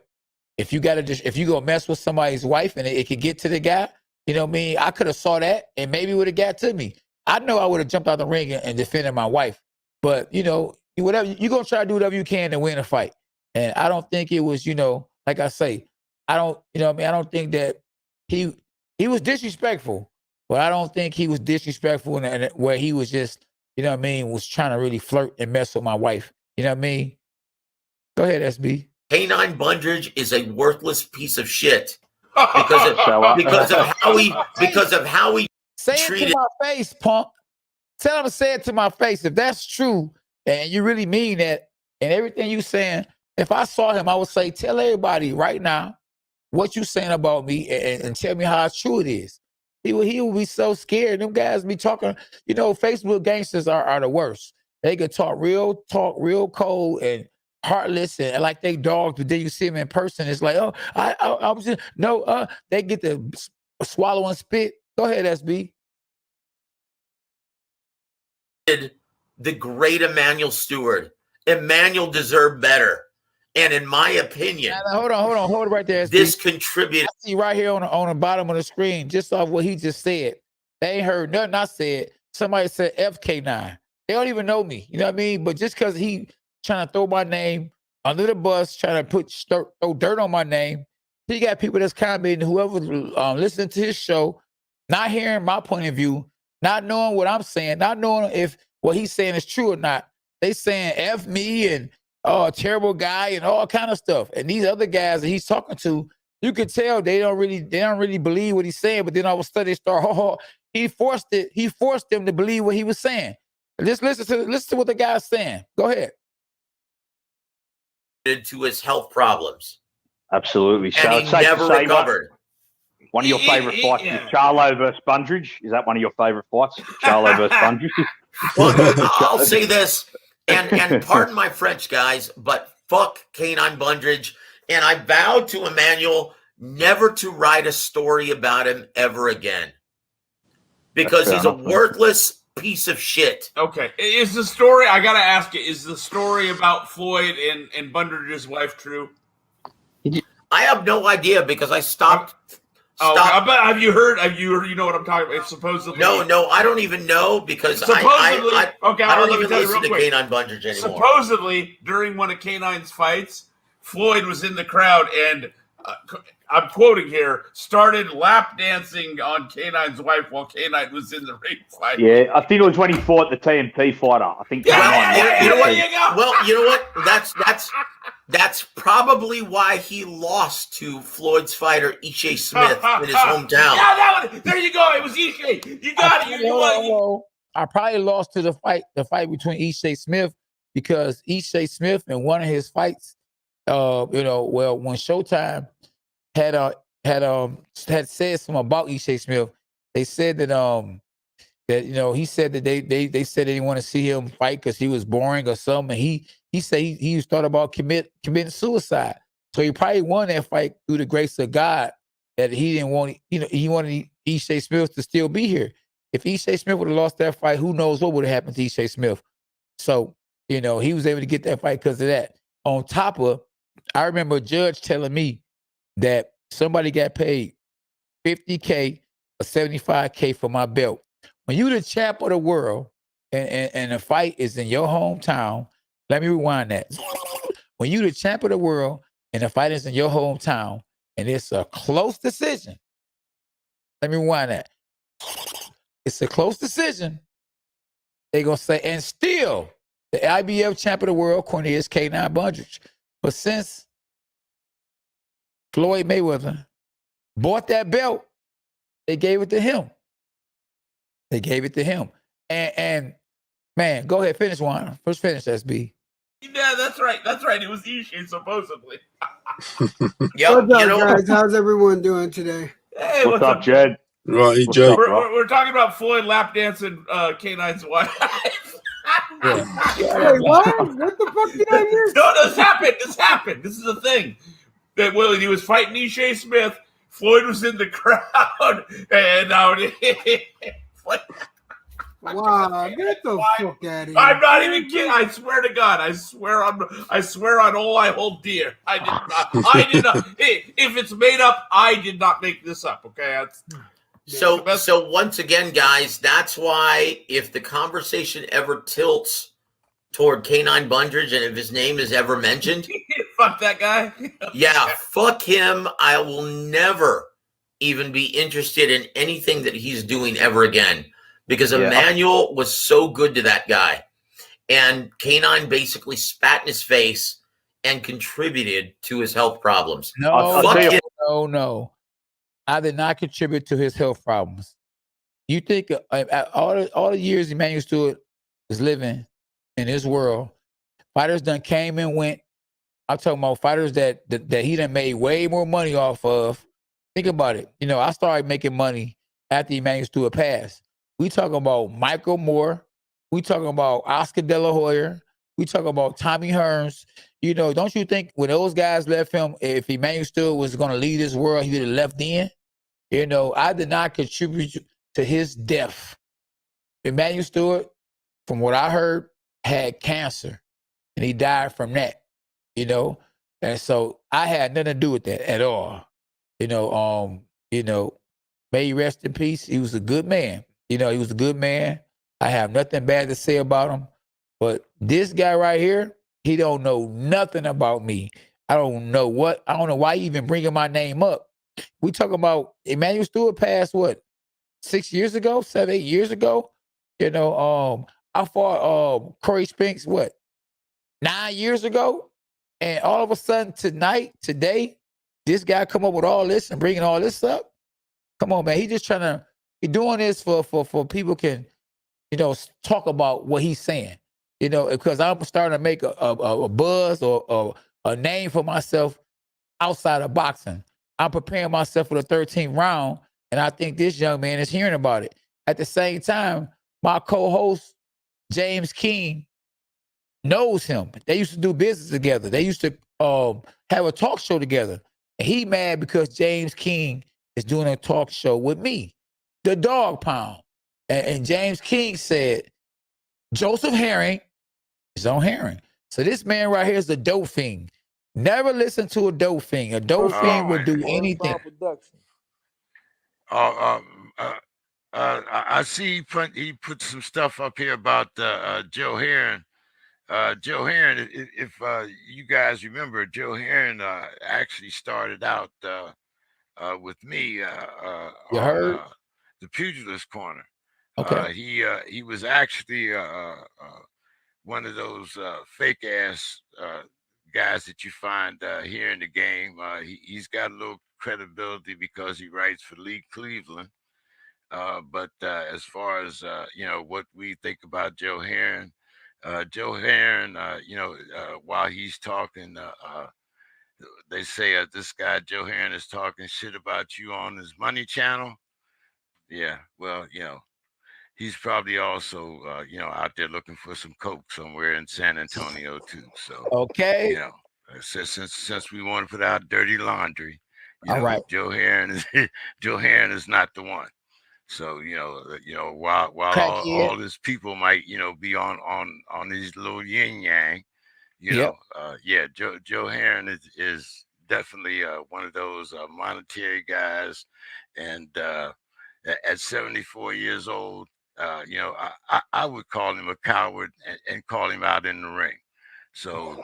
If you gonna mess with somebody's wife and it could get to the guy, you know what I mean? I could have saw that and maybe it would have got to me. I know I would have jumped out the ring and defended my wife. But you know, whatever, you're gonna try to do whatever you can to win a fight. And I don't think it was, you know, like I say, I don't think that he was disrespectful, but I don't think he was disrespectful and where he was just, you know what I mean, was trying to really flirt and mess with my wife. You know what I mean? Go ahead, SB. K9 Bundrage is a worthless piece of shit because of how he say it to my face, punk. Tell him to say it to my face. If that's true and you really mean that and everything you saying, if I saw him, I would say, tell everybody right now what you saying about me and tell me how true it is. He would be so scared. Them guys be talking, you know, Facebook gangsters are the worst. They could talk real cold and heartless and like they dogs, but then you see them in person, it's like, oh, I was just, no, they get to swallow and spit. Go ahead, SB. The great Emmanuel Stewart. Emmanuel deserved better. And in my opinion, hold on right there. SB. This contributed. I see right here on the bottom of the screen, just off what he just said. They ain't heard nothing I said. Somebody said FK9. They don't even know me. You know what I mean? But just because he trying to throw my name under the bus, trying to throw dirt on my name, he got people that's commenting, whoever listening to his show, not hearing my point of view, not knowing what I'm saying, not knowing if what he's saying is true or not. They saying F me and terrible guy and all kind of stuff. And these other guys that he's talking to, you can tell they don't really believe what he's saying, but then all of a sudden they start, he forced them to believe what he was saying. Just listen to what the guy's saying. Go ahead. To his health problems. Absolutely. So and he never recovered. One of your favorite fights is Charlo versus Bundrage. Is that one of your favorite fights? Charlo versus Bundrage? Well, I'll say this, and pardon my French, guys, but fuck K9 Bundrage. And I vowed to Emmanuel never to write a story about him ever again. because he's a enough, worthless piece of shit. Okay, is the story? I gotta ask you: is the story about Floyd and Bundrage's wife true? I have no idea because I stopped. Oh, have you heard? You know what I'm talking about? It's supposedly. No, I don't even know because supposedly. I don't even tell you listen to quick. K9 Bundrage anymore. Supposedly, during one of K9's fights, Floyd was in the crowd and I'm quoting here, started lap dancing on K9's wife while K9 was in the ring fight. Yeah, I think it was when he fought the TMP fighter. I think. You know what? Well, you know what? That's probably why he lost to Floyd's fighter Ishe Smith in his hometown. Yeah, that one. There you go. It was Ishe. You got it. I probably lost to the fight between Ishe Smith because Ishe Smith in one of his fights, when Showtime had said something about Ishe Smith, they said that he said that they said they didn't want to see him fight because he was boring or something. He said he thought about committing suicide. So he probably won that fight through the grace of God that he didn't want. He wanted Ishe Smith to still be here. If Ishe Smith would have lost that fight, who knows what would have happened to Ishe Smith. So he was able to get that fight because of that. On top of, I remember a judge telling me that somebody got paid $50K or $75K for my belt. When you the champ of the world and the fight is in your hometown, let me rewind that. When you the champ of the world and the fight is in your hometown and it's a close decision, let me rewind that. It's a close decision. They're going to say, and still, the IBF champ of the world, Cornelius K9 Bundrage. But since Floyd Mayweather bought that belt, they gave it to him. And man, go ahead, finish one. First finish, SB. Yeah, that's right. It was Ishe, supposedly. What's up, guys? How's everyone doing today? Hey, what's up, Jed? Right, Jed. We're talking about Floyd lap dancing K9's wife. Wait, what? What the fuck did I miss? No, this happened. This is the thing. That when he was fighting Ishe Smith, Floyd was in the crowd, and wow, get the fuck out of here! I'm not even kidding. I swear to God. I swear on all I hold dear. I did not. If it's made up, I did not make this up. Okay. So once again, guys, that's why if the conversation ever tilts toward K9 Bundrage and if his name is ever mentioned, fuck that guy. Yeah, fuck him. I will never even be interested in anything that he's doing ever again because Emmanuel was so good to that guy. And K9 basically spat in his face and contributed to his health problems. No. I did not contribute to his health problems. You think all the years Emmanuel Stewart was living in this world, fighters done came and went. I'm talking about fighters that he done made way more money off of. Think about it. I started making money after Emmanuel Stewart passed. We talking about Michael Moore. We talking about Oscar De La Hoya. We talking about Tommy Hearns. Don't you think when those guys left him, if Emmanuel Stewart was going to leave this world, he would have left in? I did not contribute to his death. Emmanuel Stewart, from what I heard, had cancer, and he died from that. And so I had nothing to do with that at all. May he rest in peace. He was a good man. He was a good man. I have nothing bad to say about him. But this guy right here, he don't know nothing about me. I don't know why you even bringing my name up. We talking about Emmanuel Stewart passed 6 years ago, 7, 8 years ago. I fought Corey Spinks 9 years ago, and all of a sudden today, this guy come up with all this and bringing all this up. Come on, man. He just he doing this for people can, talk about what he's saying. Because I'm starting to make a buzz or a name for myself outside of boxing. I'm preparing myself for the 13th round, and I think this young man is hearing about it. At the same time, my co-host, James King, knows him. They used to do business together. They used to have a talk show together. And he mad because James King is doing a talk show with me, the Dog Pound. And James King said, Joseph Herring is on Herring. So this man right here is a dope fiend. Never listen to a dope fiend. A dope fiend would do anything. I see he put some stuff up here about Joe Herron. Joe Herron, if you guys remember, Joe Herron actually started out with me on the Pugilist Corner. Okay. He was actually one of those fake ass guys that you find here in the game. He's got a little credibility because he writes for Lee Cleveland. But as far as what we think about Joe Herron, while he's talking, they say this guy Joe Herron is talking shit about you on his Money Channel. Yeah, well, he's probably also out there looking for some coke somewhere in San Antonio too. So okay, since we want to put out dirty laundry, all right, Joe Herron is not the one. So while all these people might be on these little yin yang, Joe Herron is definitely one of those monetary guys, and at 74 years old, I would call him a coward and call him out in the ring. So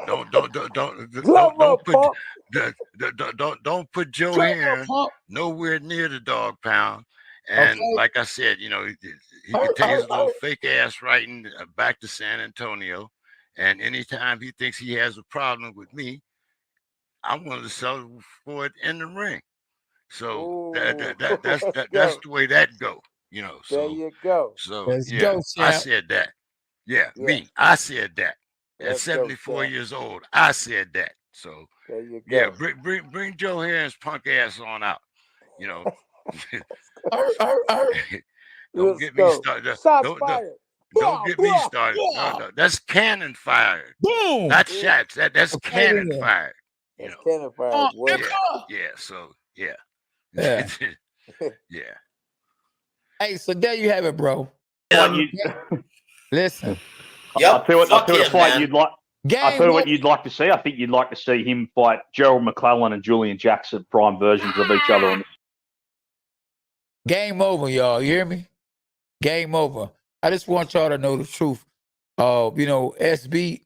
don't put Joe Herron nowhere near the dog pound. And like I said, he can take his little fake ass writing back to San Antonio. And anytime he thinks he has a problem with me, I'm going to settle for it in the ring. So that's the way that go. So there you go. So I said that. Yeah, me. I said that. At 74 years old, I said that. So there you go. Bring Joe Herron's punk ass on out. Don't get me started. Don't get me started. No, that's cannon fired. Boom. Not shots. That's cannon fired. That's cannon fired. Yeah. So yeah. Yeah. Yeah. Hey, so there you have it, bro. Listen. I'll tell you what fight you'd like. I'll tell you what you'd like to see. I think you'd like to see him fight Gerald McClellan and Julian Jackson, prime versions of each other. Game over, y'all. You hear me? Game over. I just want y'all to know the truth. SB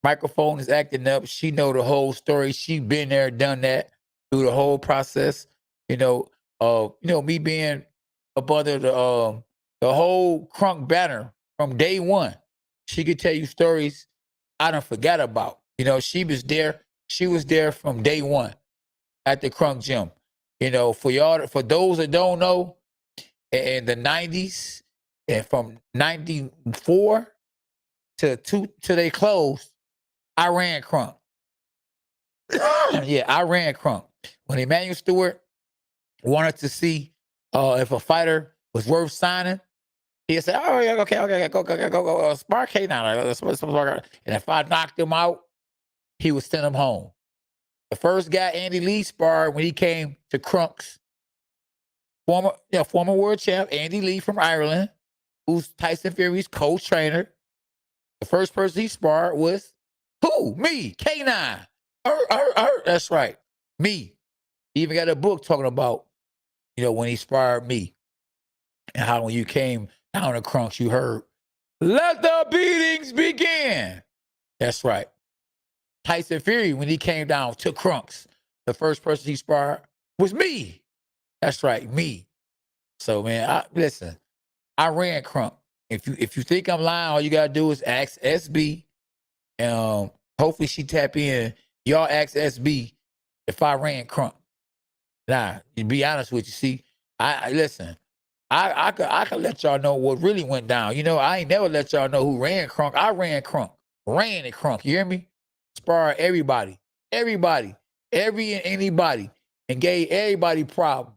microphone is acting up. She know the whole story. She been there, done that through the whole process. Me being up under the whole Crunk banner from day one. She could tell you stories I done forgot about. She was there. She was there from day one at the Crunk gym. For those that don't know, in the 90s and from 94 to they closed, I ran Crunk. Yeah, I ran Crunk. When Emmanuel Stewart wanted to see if a fighter was worth signing, he said, "Oh, yeah, okay, go, spar K9." And if I knocked him out, he would send him home. The first guy Andy Lee sparred when he came to Crunk's, former world champ Andy Lee from Ireland, who's Tyson Fury's co-trainer. The first person he sparred was who? Me, K9. That's right, me. He even got a book talking about, when he sparred me and how when you came down to Crunks, you heard, "Let the beatings begin." That's right. Tyson Fury, when he came down to Crunks, the first person he sparred was me. That's right, me. So, man, listen, I ran Crunk. If you think I'm lying, all you gotta do is ask SB. Hopefully she tap in. Y'all ask SB if I ran Crunk. Nah, to be honest with you, see, I listen. I could let y'all know what really went down. I ain't never let y'all know who ran Crunk. I ran Crunk. Ran it Crunk. You hear me? Sparred everybody, every and anybody, and gave everybody problem.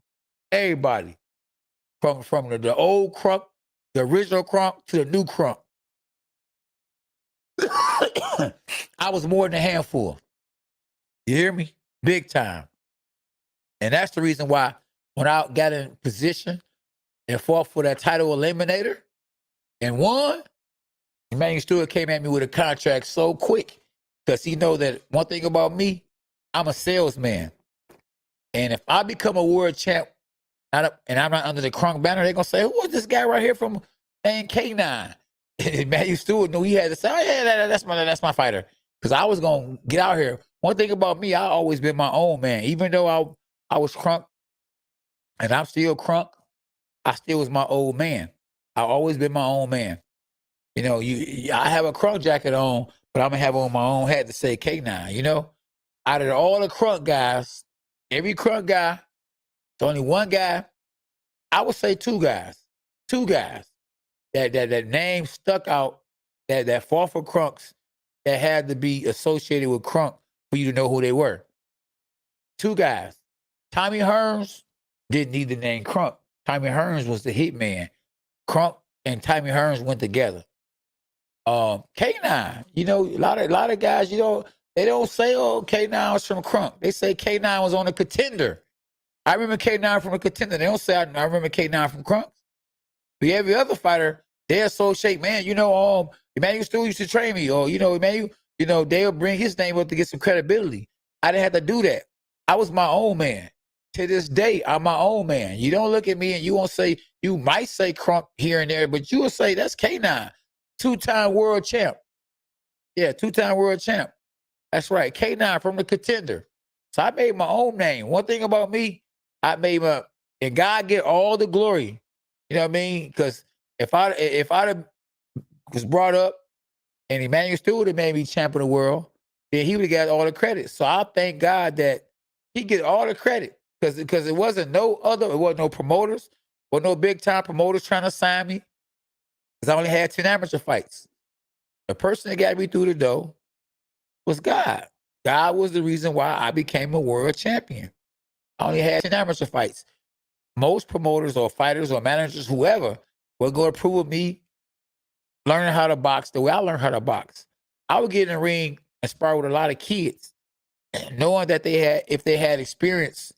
Everybody. From the old Crunk, the original Crunk, to the new Crunk. I was more than a handful. You hear me? Big time. And that's the reason why when I got in position and fought for that title eliminator, and won, Emmanuel Stewart came at me with a contract so quick because he know that one thing about me, I'm a salesman. And if I become a world champ and I'm not under the Crunk banner, they're going to say, who is this guy right here from K9? Emmanuel Stewart knew he had to say, oh, yeah, that's my fighter. Because I was going to get out here. One thing about me, I always been my own man. Even though I was Crunk and I'm still Crunk, I still was my old man. I always been my own man. You know, I have a Crunk jacket on, but I'm going to have on my own hat to say K9, you know? Out of all the Crunk guys, every Crunk guy, there's only one guy, I would say two guys that name stuck out, that fought for Crunks, that had to be associated with Crunk for you to know who they were. Two guys. Tommy Hearns didn't need the name Crunk. Tommy Hearns was the hitman. Crunk and Tommy Hearns went together. K9, you know, a lot of guys, you know, they don't say, oh, K9 was from Crunk. They say K9 was on a Contender. I remember K9 from a Contender. They don't say I remember K9 from Crunk. But every other fighter, they associate, man, you know, Emmanuel Stewart used to train me, or, you know, Emmanuel, you know, they'll bring his name up to get some credibility. I didn't have to do that. I was my own man. To this day, I'm my own man. You don't look at me and you won't say, you might say Crunk here and there, but you will say that's K9, two-time world champ. Yeah, two-time world champ. That's right, K9 from the Contender. So I made my own name. One thing about me, I made and God get all the glory. You know what I mean? Because if I was brought up and Emmanuel Stewart had made me champion of the world, then he would have got all the credit. So I thank God that he get all the credit because it wasn't no promoters or no big time promoters trying to sign me because I only had 10 amateur fights. The person that got me through the door was God. God was the reason why I became a world champion. I only had 10 amateur fights. Most promoters or fighters or managers, whoever, will go approve of me learning how to box the way I learned how to box. I would get in the ring and spar with a lot of kids, knowing that if they had experience,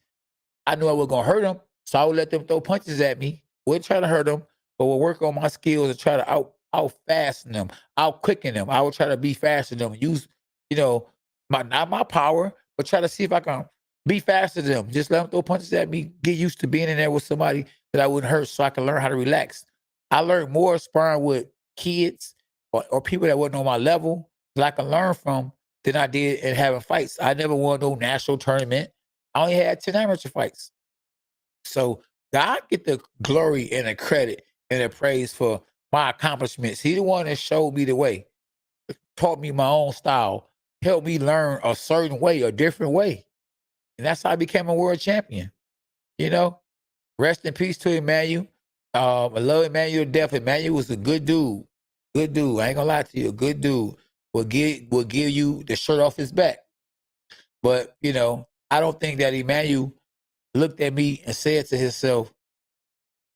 I knew I was going to hurt them. So I would let them throw punches at me. Wouldn't try to hurt them, but would work on my skills and try to out-fasten them, out-quicken them. I would try to be faster than them, use, you know, not my power, but try to see if I can be faster than them. Just let them throw punches at me, get used to being in there with somebody that I wouldn't hurt so I can learn how to relax. I learned more sparring with kids or people that wasn't on my level that I can learn from than I did in having fights. I never won no national tournament. I only had 10 amateur fights. So God get the glory and the credit and the praise for my accomplishments. He the one that showed me the way, taught me my own style, helped me learn a certain way, a different way. And that's how I became a world champion. You know, rest in peace to Emmanuel. I love Emmanuel to death. Emmanuel was a good dude. Good dude. I ain't gonna lie to you. A good dude will give you the shirt off his back. But, you know, I don't think that Emmanuel looked at me and said to himself,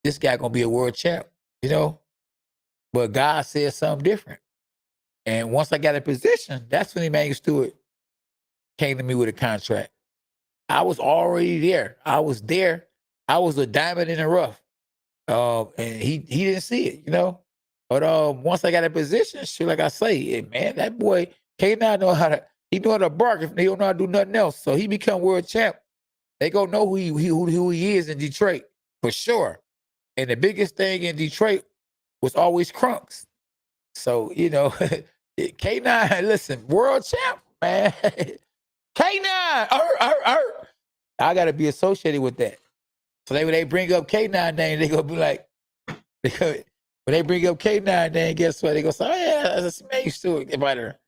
this guy gonna be a world champ, you know? But God said something different. And once I got in position, that's when Emmanuel Stewart came to me with a contract. I was already there. I was there. I was a diamond in the rough. And he didn't see it, you know? But once I got in position, shit, like I say, man, that boy K9 know how to bark if they don't know how to do nothing else. So he become world champ. They gonna know who he is in Detroit for sure. And the biggest thing in Detroit was always Crunks. So, you know, K9, listen, world champ, man. K9, I gotta be associated with that. So when they bring up K9 name, they gonna be like, when they bring up K9 name, guess what? They gonna say, oh yeah, that's a Emmanuel Stewart fighter.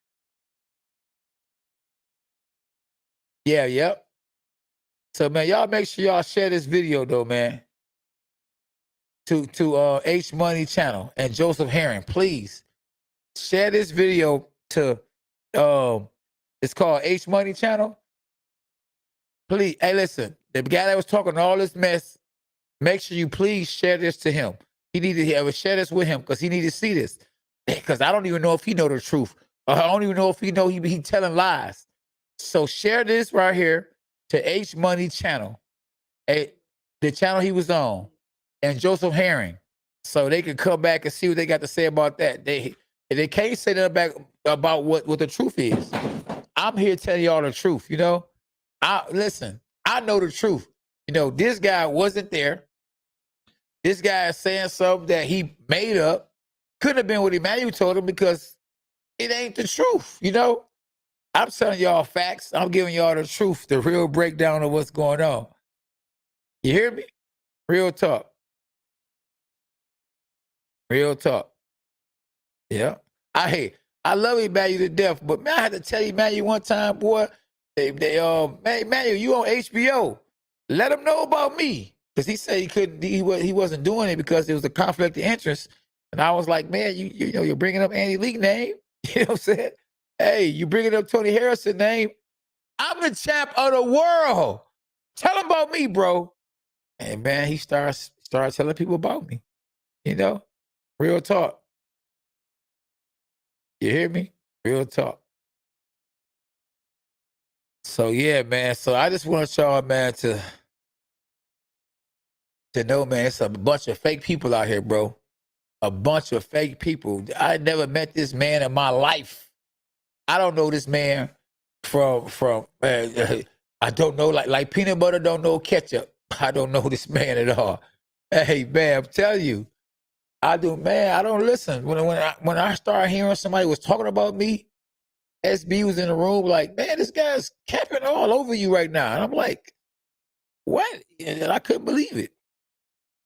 Yeah, yep. So man, y'all make sure y'all share this video though, man. To H Money channel and Joseph Herron, please share this video to it's called H Money channel. Please, hey, listen, the guy that was talking all this mess, make sure you please share this to him. He needed to share this with him because he needed to see this. Because I don't even know if he know the truth. I don't even know if he know he telling lies. So share this right here to H Money channel, the channel he was on, and Joseph Herron. so they can come back and see what they got to say about that. They can't say nothing back about what the truth is. I'm here telling y'all the truth, you know. Listen, I know the truth. You know, this guy wasn't there. This guy is saying something that he made up. Couldn't have been what Emmanuel told him because it ain't the truth, you know. I'm telling y'all facts. I'm giving y'all the truth, the real breakdown of what's going on. You hear me? Real talk. Real talk. Yeah. I love Emmanuel to death, but man, I had to tell Emmanuel one time, boy, man, Emmanuel, you on HBO. Let him know about me. Because he said he wasn't doing it because it was a conflict of interest. And I was like, man, you know, you're bringing up Andy Lee's name. You know what I'm saying? Hey, you bringing up Tony Harrison's name. I'm the champ of the world. Tell him about me, bro. And man, he starts telling people about me. You know? Real talk. You hear me? Real talk. So yeah, man. So I just want y'all, man, to know, man, it's a bunch of fake people out here, bro. A bunch of fake people. I never met this man in my life. I don't know this man from I don't know, like peanut butter don't know ketchup. I don't know this man at all. Hey, man, I'm telling you, I don't listen. When I started hearing somebody was talking about me, SB was in the room like, man, this guy's capping all over you right now. And I'm like, what? And I couldn't believe it.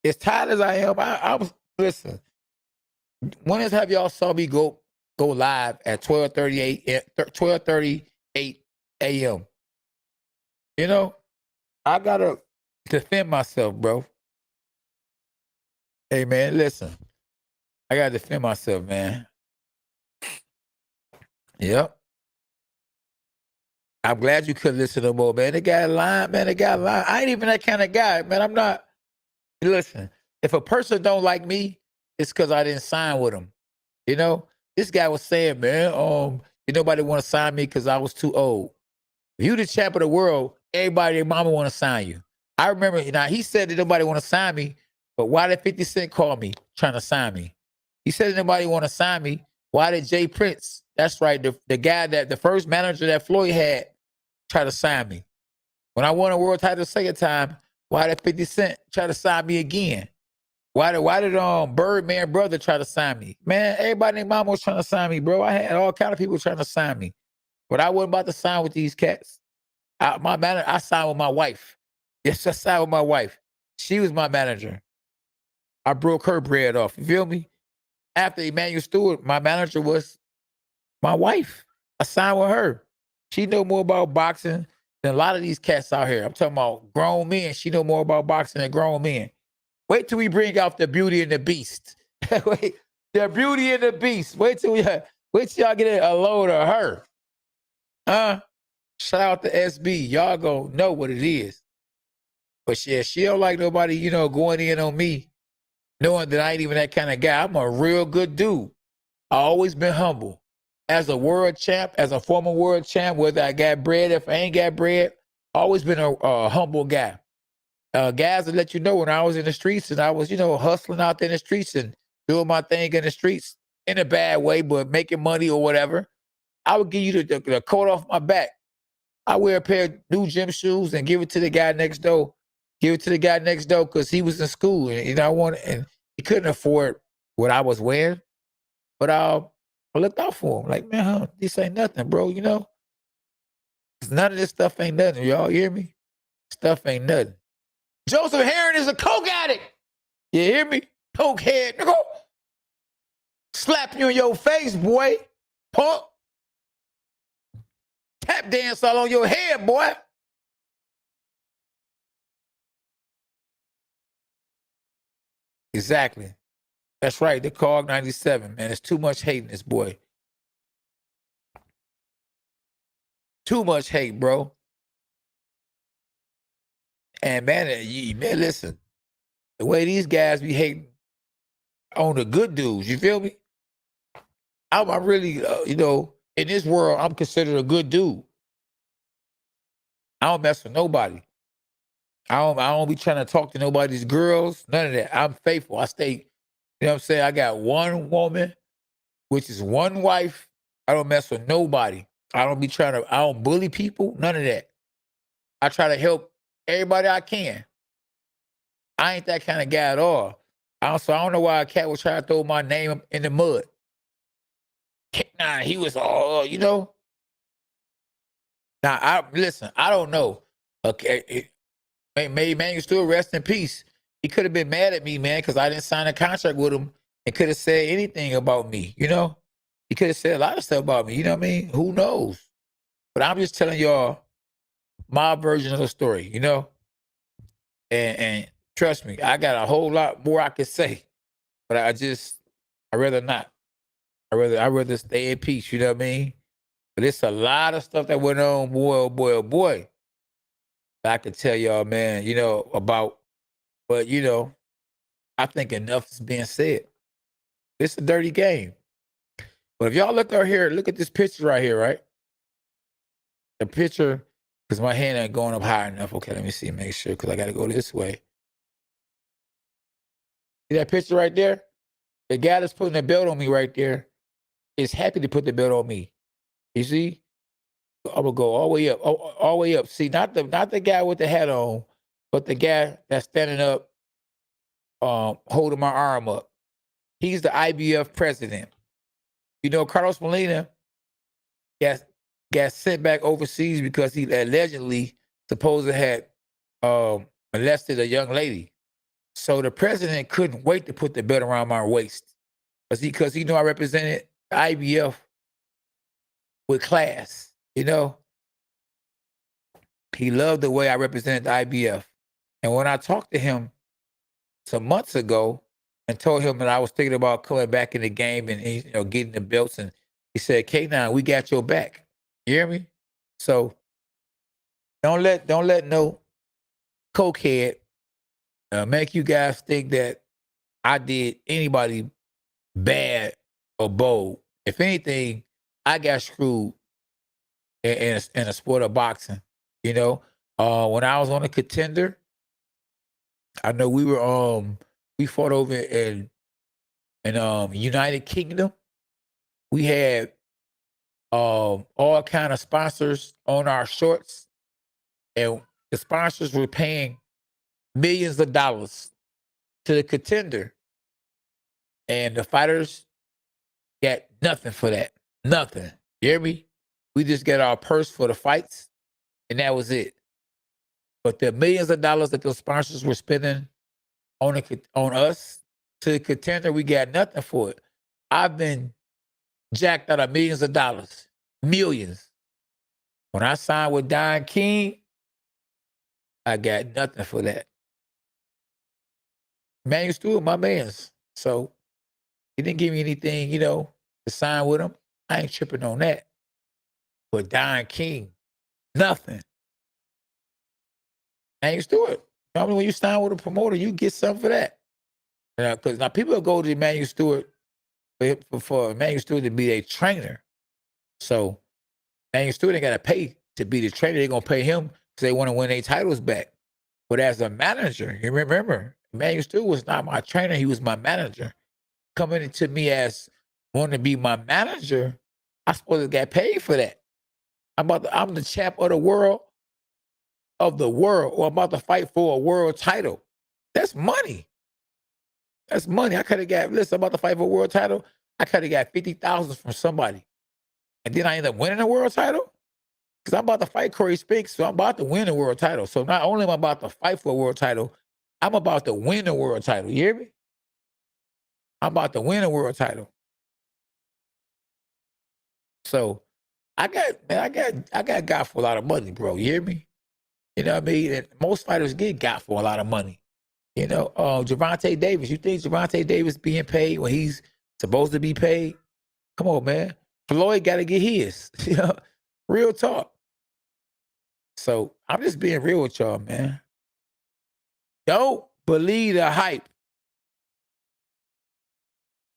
As tired as I am, I was, listen, when have y'all saw me go live at 12:38 a.m.? You know, I got to defend myself, bro. Hey, man, listen. I got to defend myself, man. Yep. I'm glad you couldn't listen no more, man. The guy lying, man. The guy lying. I ain't even that kind of guy, man. I'm not. Listen, if a person don't like me, it's because I didn't sign with him. You know, this guy was saying, man, nobody want to sign me because I was too old. If you the champ of the world, everybody, their mama want to sign you. I remember, now he said that nobody want to sign me, but why did 50 Cent call me trying to sign me? He said nobody want to sign me. Why did Jay Prince, that's right, the guy the first manager that Floyd had, try to sign me? When I won a world title the second time, why did 50 Cent try to sign me again? Why did Birdman brother try to sign me? Man, everybody named mama was trying to sign me, bro. I had all kind of people trying to sign me. But I wasn't about to sign with these cats. I signed with my wife. Yes, I signed with my wife. She was my manager. I broke her bread off. You feel me? After Emmanuel Stewart, my manager was my wife. I signed with her. She know more about boxing than a lot of these cats out here. I'm talking about grown men. She know more about boxing than grown men. Wait till we bring out the Beauty and the Beast. Wait, the Beauty and the Beast. Wait till y'all get a load of her. Shout out to SB. Y'all gonna know what it is. But yeah, she don't like nobody, you know, going in on me, knowing that I ain't even that kind of guy. I'm a real good dude. I always been humble. As a world champ, as a former world champ, whether I got bread, if I ain't got bread, always been a humble guy. Guys will let you know when I was in the streets and I was, you know, hustling out there in the streets and doing my thing in the streets in a bad way, but making money or whatever. I would give you the coat off my back. I wear a pair of new gym shoes and give it to the guy next door. Give it to the guy next door because he was in school and he couldn't afford what I was wearing. But I looked out for him. Like, man, this ain't nothing, bro, you know? None of this stuff ain't nothing. Y'all hear me? Stuff ain't nothing. Joseph Herron is a coke addict. You hear me? Coke head, nigga. Slap you in your face, boy. Punk. Tap dance all on your head, boy. Exactly. That's right. The COG 97, man. It's too much hate in this boy. Too much hate, bro. And man, listen. The way these guys be hating on the good dudes, you feel me? I'm really, you know, in this world, I'm considered a good dude. I don't mess with nobody. I don't be trying to talk to nobody's girls. None of that. I'm faithful. I stay You know what I'm saying? I got one woman, which is one wife. I don't mess with nobody. I don't bully people, none of that. I try to help everybody I can. I ain't that kind of guy at all. I don't know why a cat was trying to throw my name in the mud. Nah, he was all, you know. Now, I don't know. Okay, maybe man, you still rest in peace. He could have been mad at me, man, because I didn't sign a contract with him and could have said anything about me, you know? He could have said a lot of stuff about me, you know what I mean? Who knows? But I'm just telling y'all my version of the story, you know? And trust me, I got a whole lot more I could say, but I'd rather not. I'd rather stay in peace, you know what I mean? But it's a lot of stuff that went on, boy, oh boy, oh boy. I could tell y'all, man, you know, about, but you know, I think enough is being said. It's a dirty game. But if y'all look out here, look at this picture right here, right? The picture, because my hand ain't going up high enough. Okay, let me see, make sure, because I got to go this way. See that picture right there? The guy that's putting the belt on me right there is happy to put the belt on me. You see? I'm going to go all the way up, all the way up. See, not the guy with the hat on, but the guy that's standing up, holding my arm up. He's the IBF president. You know, Carlos Molina got sent back overseas because he allegedly supposedly had molested a young lady. So the president couldn't wait to put the belt around my waist because he knew I represented the IBF with class. You know, he loved the way I represented the IBF. And when I talked to him some months ago and told him that I was thinking about coming back in the game and, you know, getting the belts, and he said, K9, we got your back. You hear me? So don't let no cokehead make you guys think that I did anybody bad or bold. If anything, I got screwed in a sport of boxing. You know, when I was on a Contender, I know we fought over in United Kingdom. We had all kind of sponsors on our shorts, and the sponsors were paying millions of dollars to the Contender, and the fighters got nothing for that. Nothing. You hear me? We just got our purse for the fights, and that was it. But the millions of dollars that those sponsors were spending on us to the Contender, we got nothing for it. I've been jacked out of millions of dollars. Millions. When I signed with Don King, I got nothing for that. Manuel Stewart, my man's. So he didn't give me anything, you know, to sign with him. I ain't tripping on that. But Don King, nothing. Manuel Stewart. Normally when you sign with a promoter, you get something for that. Because now people go to Manuel Stewart for Manuel Stewart to be a trainer. So Manuel Stewart ain't got to pay to be the trainer. They're going to pay him because they want to win their titles back. But as a manager, you remember, Manuel Stewart was not my trainer. He was my manager. Coming into me as wanting to be my manager, I supposed to get paid for that. I'm the champ of the world, or I'm about to fight for a world title. That's money. That's money. I could have got, listen, I'm about to fight for a world title. I could have got 50,000 from somebody. And then I end up winning a world title because I'm about to fight Corey Spinks. So I'm about to win a world title. So not only am I about to fight for a world title, I'm about to win a world title. You hear me? I'm about to win a world title. So I got for a lot of money, bro. You hear me? You know what I mean? And most fighters got for a lot of money. You know, Gervonta Davis. You think Gervonta Davis being paid when he's supposed to be paid? Come on, man. Floyd got to get his. You know, real talk. So I'm just being real with y'all, man. Don't believe the hype.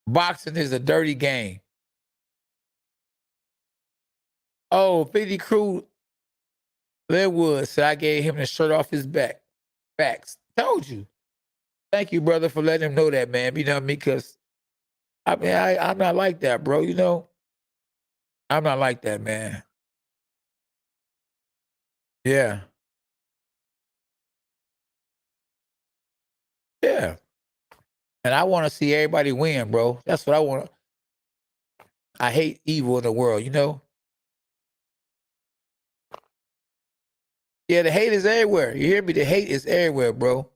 Boxing is a dirty game. Oh, 50 Crew Linwood said I gave him the shirt off his back. Facts. Told you. Thank you, brother, for letting him know that, man. You know what I mean? Because, I mean, I'm not like that, bro. You know? I'm not like that, man. Yeah. Yeah. And I want to see everybody win, bro. That's what I want. I hate evil in the world, you know? Yeah, the hate is everywhere. You hear me? The hate is everywhere, bro.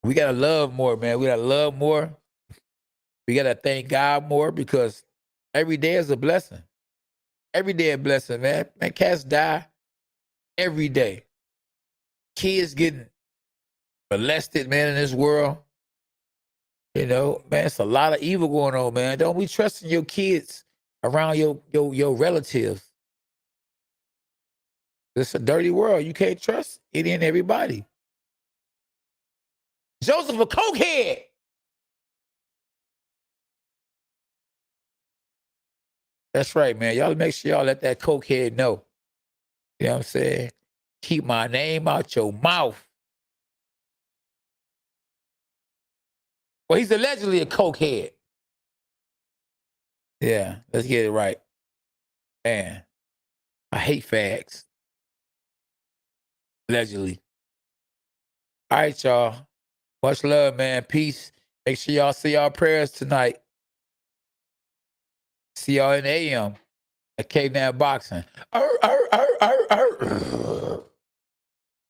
We got to love more, man. We got to love more. We got to thank God more because every day is a blessing. Every day a blessing, man. Man, cats die every day. Kids getting molested, man, in this world. You know, man, it's a lot of evil going on, man. Don't be trusting your kids around your relatives. It's a dirty world. You can't trust any and everybody. Joseph a cokehead. That's right, man. Y'all make sure y'all let that cokehead know. You know what I'm saying? Keep my name out your mouth. Well, he's allegedly a cokehead. Yeah, let's get it right. Man, I hate fags. Allegedly. All right, y'all. Much love, man. Peace. Make sure y'all say y'all prayers tonight. See y'all in the AM at Caveman Boxing.